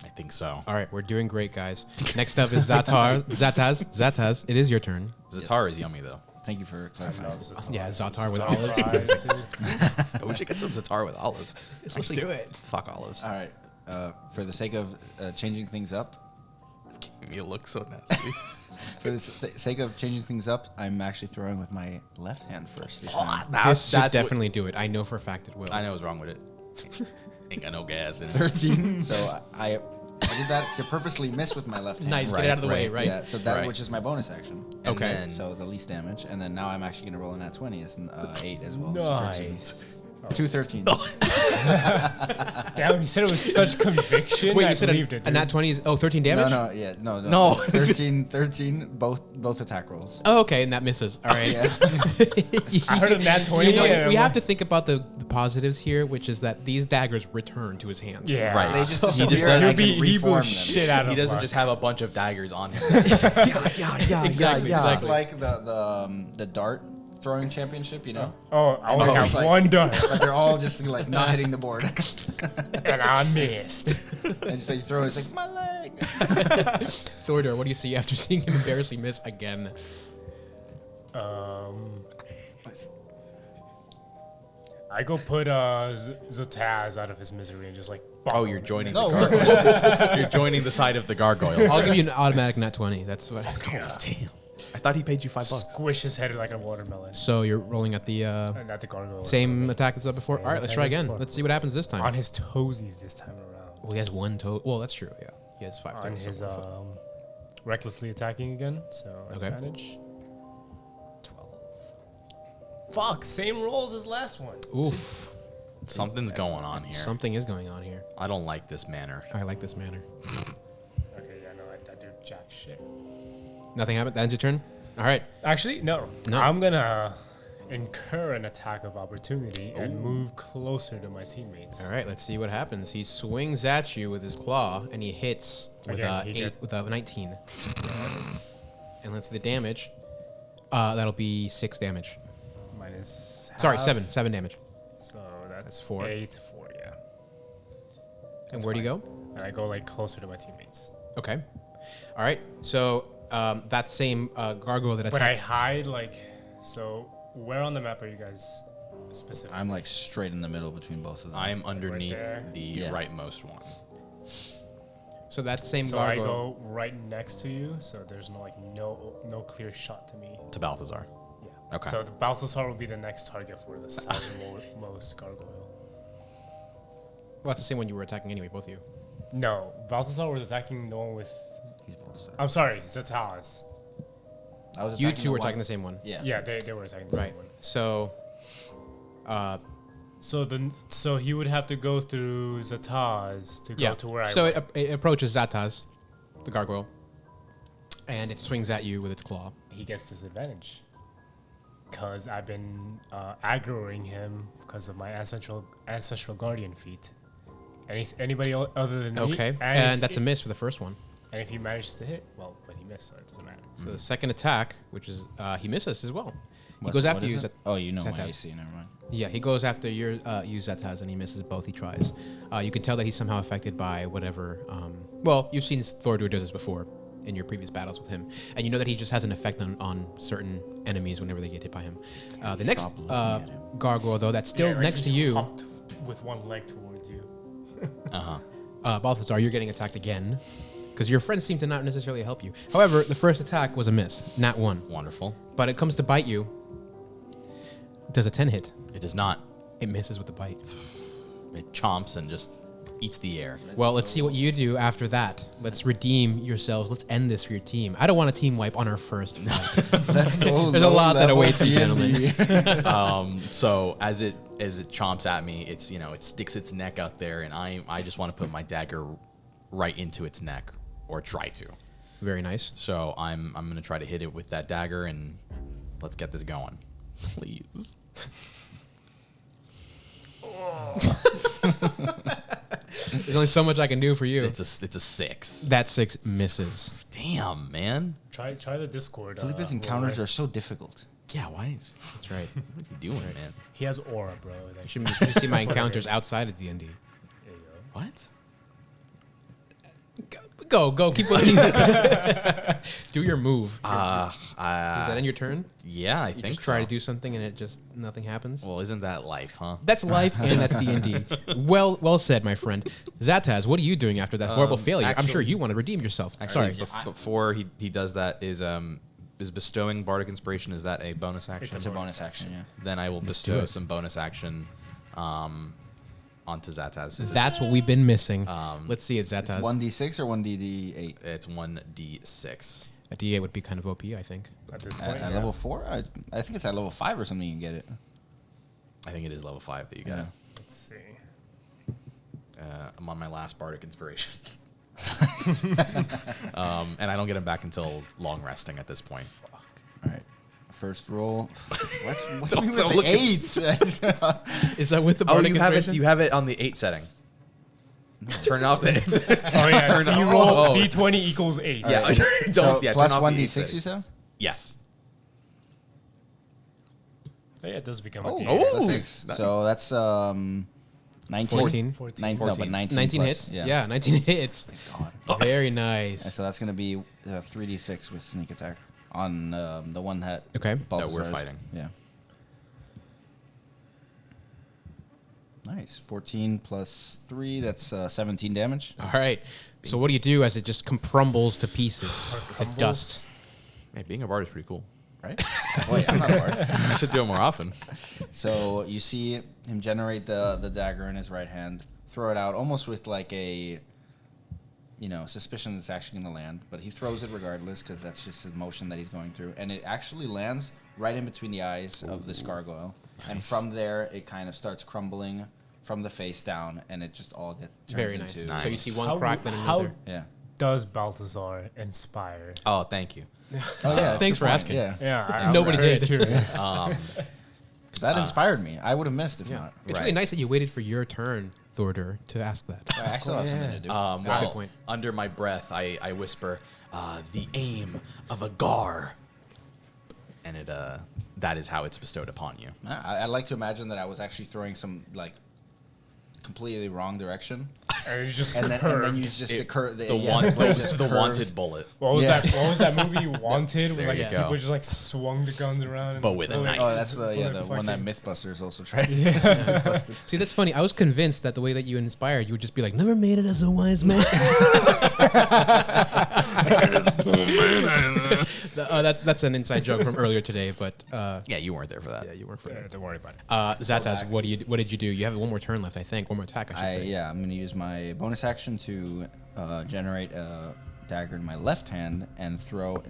I think so. All right, we're doing great, guys. Next up is Zataz. It is your turn. Zatar is yummy though. Thank you for clarifying. Yeah, Zatar with Zatar olives. fries, dude. We should get some Zatar with olives. Let's do it. Fuck olives. All right. For the sake of changing things up, You look so nasty. for the sake of changing things up, I'm actually throwing with my left hand first this time. This should definitely do it. I know for a fact it will. I know what's wrong with it. Ain't got no gas in it. 13. So I did that to purposely miss with my left hand. Nice. Get Right, it out of the way, right, right? Yeah. So that Right. which is my bonus action. And Okay. then- So the least damage, and then now I'm actually gonna roll an at 20. It's 8 as well. So 13. Nice. 2 13. Damn, he said it with such conviction. Wait, I you said believed a it. nat 20 is 13 damage? No. No. 13, both attack rolls. Oh, okay, and that misses. All right. Yeah. I heard a nat 20. You know, and we I'm have to think about the positives here, which is that these daggers return to his hands. Yeah. Right. They just He disappear just and I doesn't. can He blew reform them. shit out of He doesn't luck. just have a bunch of daggers on him. Exactly. It's like the dart throwing championship, you know? Oh, I only Oh, got just like- one dart, But they're all just like not hitting the board. and I missed. And just like you throw it, it's like my leg. Thordor, what do you see after seeing him embarrassingly miss again? I go put Zataz out of his misery and just like. Oh, you're joining No. the gargoyle. You're joining the side of the gargoyle. I'll give you an automatic nat 20. That's what. Damn. I thought he paid you $5. Squish his head like a watermelon. So you're rolling at the And not the gargoyle. same attack as before. Same All right, let's attack try as again. before. Let's see what happens this time. On his toesies this time around. Well, he has one toe. Well, that's true. Yeah, he has 5 On toes. his so 1 foot. recklessly attacking again. So Okay. advantage. 12. Fuck, same rolls as last one. Oof. Something's going on here. Something is going on here. I don't like this manor. I like this manner. Okay, yeah, no, I do jack shit. Nothing happened. That ends your turn. All right. Actually, no. No. I'm gonna incur an attack of opportunity and move closer to my teammates. All right. Let's see what happens. He swings at you with his claw, and he hits with Again, he with a 19. And let's see the damage. That'll be 6 damage. Minus. Sorry, half. 7 damage. So that's 4. 8, 4, yeah. And where do you go? And I go like closer to my teammates. Okay. All right. So that same gargoyle that But I attacked. hide like. So where on the map are you guys specifically? I'm like straight in the middle between both of them. I'm underneath there? the Yeah. rightmost one. So that same So I gargoyle. go right next to you, so there's no clear shot to me. To Balthazar. Yeah. Okay. So the Balthasar will be the next target for the southernmost gargoyle. Well, that's the same one you were attacking anyway, both of you. No, Balthasar was attacking the one with. He's both. I'm sorry, Zataz. I was You attacking two were one- attacking the same one. Yeah. Yeah, they were attacking the Right. same one. So, So he would have to go through Zataz to go to where I So went. it approaches Zataz, the gargoyle, and it swings at you with its claw. He gets disadvantage. Because I've been aggroing him because of my ancestral guardian feat. Anybody other than me? Okay. And that's a miss for the first one. And if he manages to hit, well, but he missed, so it doesn't matter. So the second attack, which is he misses as well. He What's- goes what after is you. it? Oh, you know my Zataz. AC. Never mind. Yeah, he goes after your you Zataz, and he misses both he tries. You can tell that he's somehow affected by whatever. Well, you've seen Thordur do this before in your previous battles with him, and you know that he just has an effect on certain enemies whenever they get hit by him. The next Stop looking at him. gargoyle, though, that's still Yeah, like next to he you, hopped with one leg towards you. Uh huh. Balthazar, you're getting attacked again because your friends seem to not necessarily help you. However, the first attack was a miss, not one. Wonderful. But it comes to bite you. Does a 10 hit? It does not. It misses with the bite. It chomps and just eats the air. Well, let's see what you do after that. Let's redeem yourselves. Let's end this for your team. I don't want a team wipe on our first fight. Let's go. There's a lot that low-level awaits you, D&D. gentlemen. So as it chomps at me, it's it sticks its neck out there, and I just want to put my dagger right into its neck, or try to. Very nice. So I'm gonna try to hit it with that dagger, and let's get this going, please. There's only so much I can do for you. It's a 6. That 6 misses. Damn, man. Try the Discord. Felipe's encounters are so difficult. Yeah, why? That's right. What is he doing, man? He has aura, bro. You should see my That's what it encounters is. outside of D&D. There you go. What? Go. Keep looking. Do your move. Is that in your turn? Yeah, I You think just try so. to do something and it just nothing happens. Well, isn't that life, huh? That's life and that's D&D. Well said, my friend. Zataz, what are you doing after that horrible failure? I'm sure actually- you want to redeem yourself. Actually, Sorry. before he does that, is bestowing bardic inspiration, is that a bonus action? It's a bonus action, yeah. Then I will do bestow it. some bonus action onto Zataz. That's what we've been missing. Let's see it, It's Zataz. 1d6 or 1d8? It's 1d6. A D8 would be kind of OP, I think. At this point, At yeah. level 4? I think it's at level 5 or something you can get it. I think it is level 5 that you got. Yeah. Let's see. I'm on my last bardic inspiration. And I don't get him back until long resting at this point. All right. First roll. What's Don't- me with don't the look at- 8s? Is that with the Oh, bardic you have it. inspiration? You have it on the 8 setting. Turn off the 8. Oh yeah, Turn so you off- roll oh. D20 equals 8. Yeah. Alright. Don't. So Yeah. plus turn off the 8 1d6 setting. you said? Yes. Oh, yeah, it does become Oh, a D8. oh. plus 6. So that's 19. 14. 14. No, but 19, 19 plus, hits? Yeah. Yeah, 19 hits. God. Very And nice. so that's going to be 3d6 with sneak attack on the one that Okay. Balthazar's- That we're fighting. Yeah. Nice. 14 plus 3, that's 17 damage. All right. So what do you do as it just crumbles to pieces? The dust. Hey, being a bard is pretty cool. Right? Wait, I'm not a bard. I should do it more often. So you see him generate the dagger in his right hand, throw it out almost with like a, suspicion that's actually going to land. But he throws it regardless because that's just the motion that he's going through. And it actually lands right in between the eyes of this gargoyle. And from there, it kind of starts crumbling from the face down, and it just all turns Very nice. into... So you see one How- crack then how- another. Yeah. Does Balthazar inspire? Oh, thank you. Oh, yeah. that's a Thanks good for point, asking. Yeah. Yeah, I'm Nobody very did. Curious. 'Cause that inspired me. I would have missed if Yeah. not. It's Right. really nice that you waited for your turn, Thorder, to ask that. I still have something to do. That's a Well, good point. under my breath, I whisper, the aim of a gar. And that is how it's bestowed upon you. I like to imagine that I was actually throwing some, completely wrong direction. And you just And then curved. you just the curve. The wanted wanted bullet. What was Yeah. that? What was that movie? Wanted, where There you people go. just swung the guns around. And But with a bullet- knife. Oh, that's the bullet one that fucking- MythBusters also tried. See, that's funny. I was convinced that the way that you inspired, you would just be like, never made it as a wise man. That's an inside joke from earlier today, but Yeah, you weren't there for that. yeah, you weren't for Yeah, that. don't worry about it. Zataz, what did you do? You have one more turn left, I think. One more attack, I should say. I'm going to use my bonus action to generate a dagger in my left hand and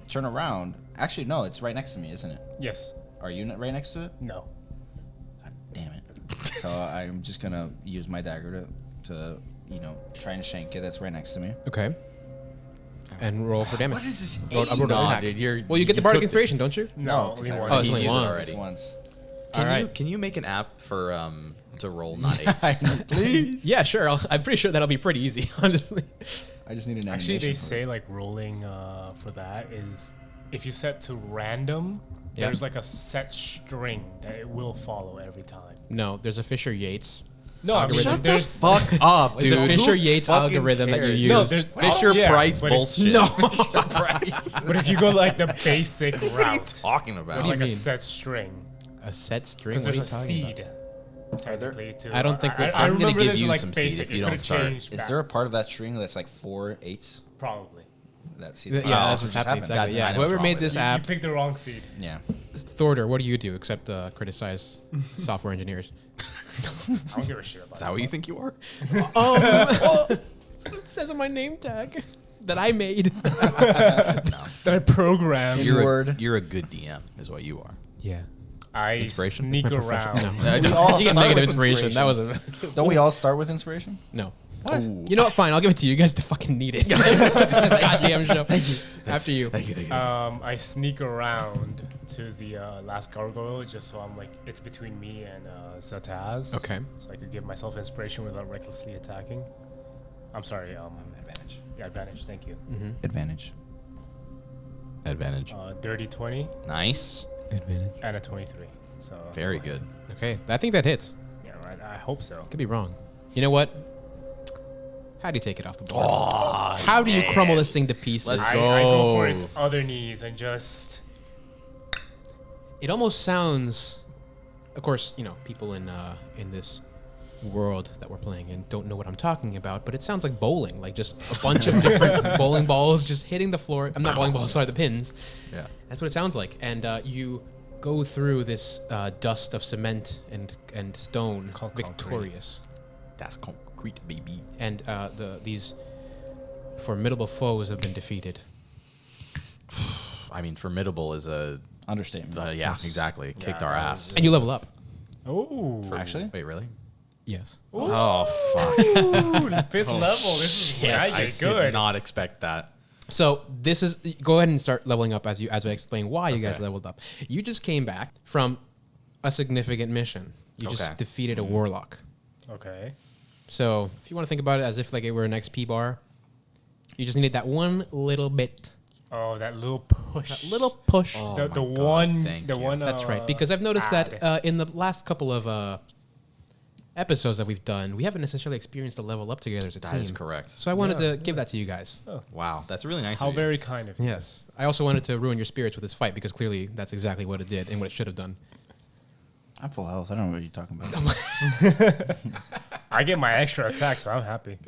turn around. Actually, no, it's right next to me, isn't it? Yes. Are you right next to it? No. God damn it. So I'm just going to use my dagger to try and shank it. That's right next to me. Okay. And roll for damage. What is this? Roll- I wrote an No, attack. dude, well, you get the you bardic cooked it. inspiration, don't you? No, 'cause only I one. Oh, already it's only used it one. already. Once. Can you make an app for to roll not eights? Please. Yeah, sure. I'm pretty sure that'll be pretty easy, honestly. I just need an Actually, they animation for it. say rolling for that is if you set to random, Yeah. there's a set string that it will follow every time. No, there's a Fisher-Yates. No, I mean, Algorithm. there's Fuck up, There's a Fisher-Yates algorithm that you use. no, there's Fisher Price but if- bullshit. No. But if you go the basic What are you route, talking there's about? do you a mean? set string A set string? because What are there's you a talking about? seed. Technically, too. I don't think we're- I I'm gonna remember give this you in, some seed basic. if you It don't could've start. changed Is back- there a part of that string that's 4 8s? probably? See, Yeah, that's what's happening. Exactly. That's Yeah, I know what's whoever wrong made with this You app, picked the wrong seed. Yeah. Thorder, what do you do except criticize software engineers? I don't give a shit about Is that what you think you are? That's what it says on my name tag that I made. that I programmed. You're a good DM, is what you are. Yeah. I Inspiration? sneak My around. profession. We all You get start negative with inspiration. That was a Don't we all start with inspiration? no. What? You know what? Fine, I'll give it to you. You guys fucking need it. This goddamn show. Thank you. After you. Thank you. I sneak around to the last gargoyle just so I'm like it's between me and Zataz. Okay. So I could give myself inspiration without recklessly attacking. I'm sorry. Advantage. Yeah, advantage. Thank you. Advantage. Advantage. Dirty 20 Nice. Advantage. and a 23. So Very good. Okay, I think that hits. Yeah, right. I hope so. Could be wrong. You know what? How do you take it off the board? How do you crumble this thing to pieces? Let's I go for its other knees and just. It almost sounds, of course, you know, people in this world that we're playing in don't know what I'm talking about, but it sounds like bowling, like just a bunch of different bowling balls just hitting the floor. I'm not bowling balls, sorry, the pins. Yeah. That's what it sounds like. And you go through this dust of cement and stone, called victorious. That's concrete, baby. And these formidable foes have been defeated. I mean, formidable is a Understatement. yeah, exactly. It kicked our that ass. And you level up. Oh. Actually? Wait, really? Yes. Oh fuck! Ooh, the fifth level. This is where I I get did good. not expect that. So this is go ahead and start leveling up as I explain why you guys Okay. leveled up. You just came back from a significant mission. You Okay. just defeated a warlock. Okay. So if you want to think about it as if like it were an XP bar, you just needed that one little bit, Oh, that little push. that little push. Oh the my the God, one. thank The you. one. That's right. Because I've noticed ad. that in the last couple of episodes that we've done, we haven't necessarily experienced a level up together as a That team. is correct. So I wanted Yeah, to give that to you guys. Wow, that's really nice. How of you. very kind of you. Yes. I also wanted to ruin your spirits with this fight because clearly that's exactly what it did and what it should have done. I'm full health. I don't know what you're talking about. I get my extra attack, so I'm happy.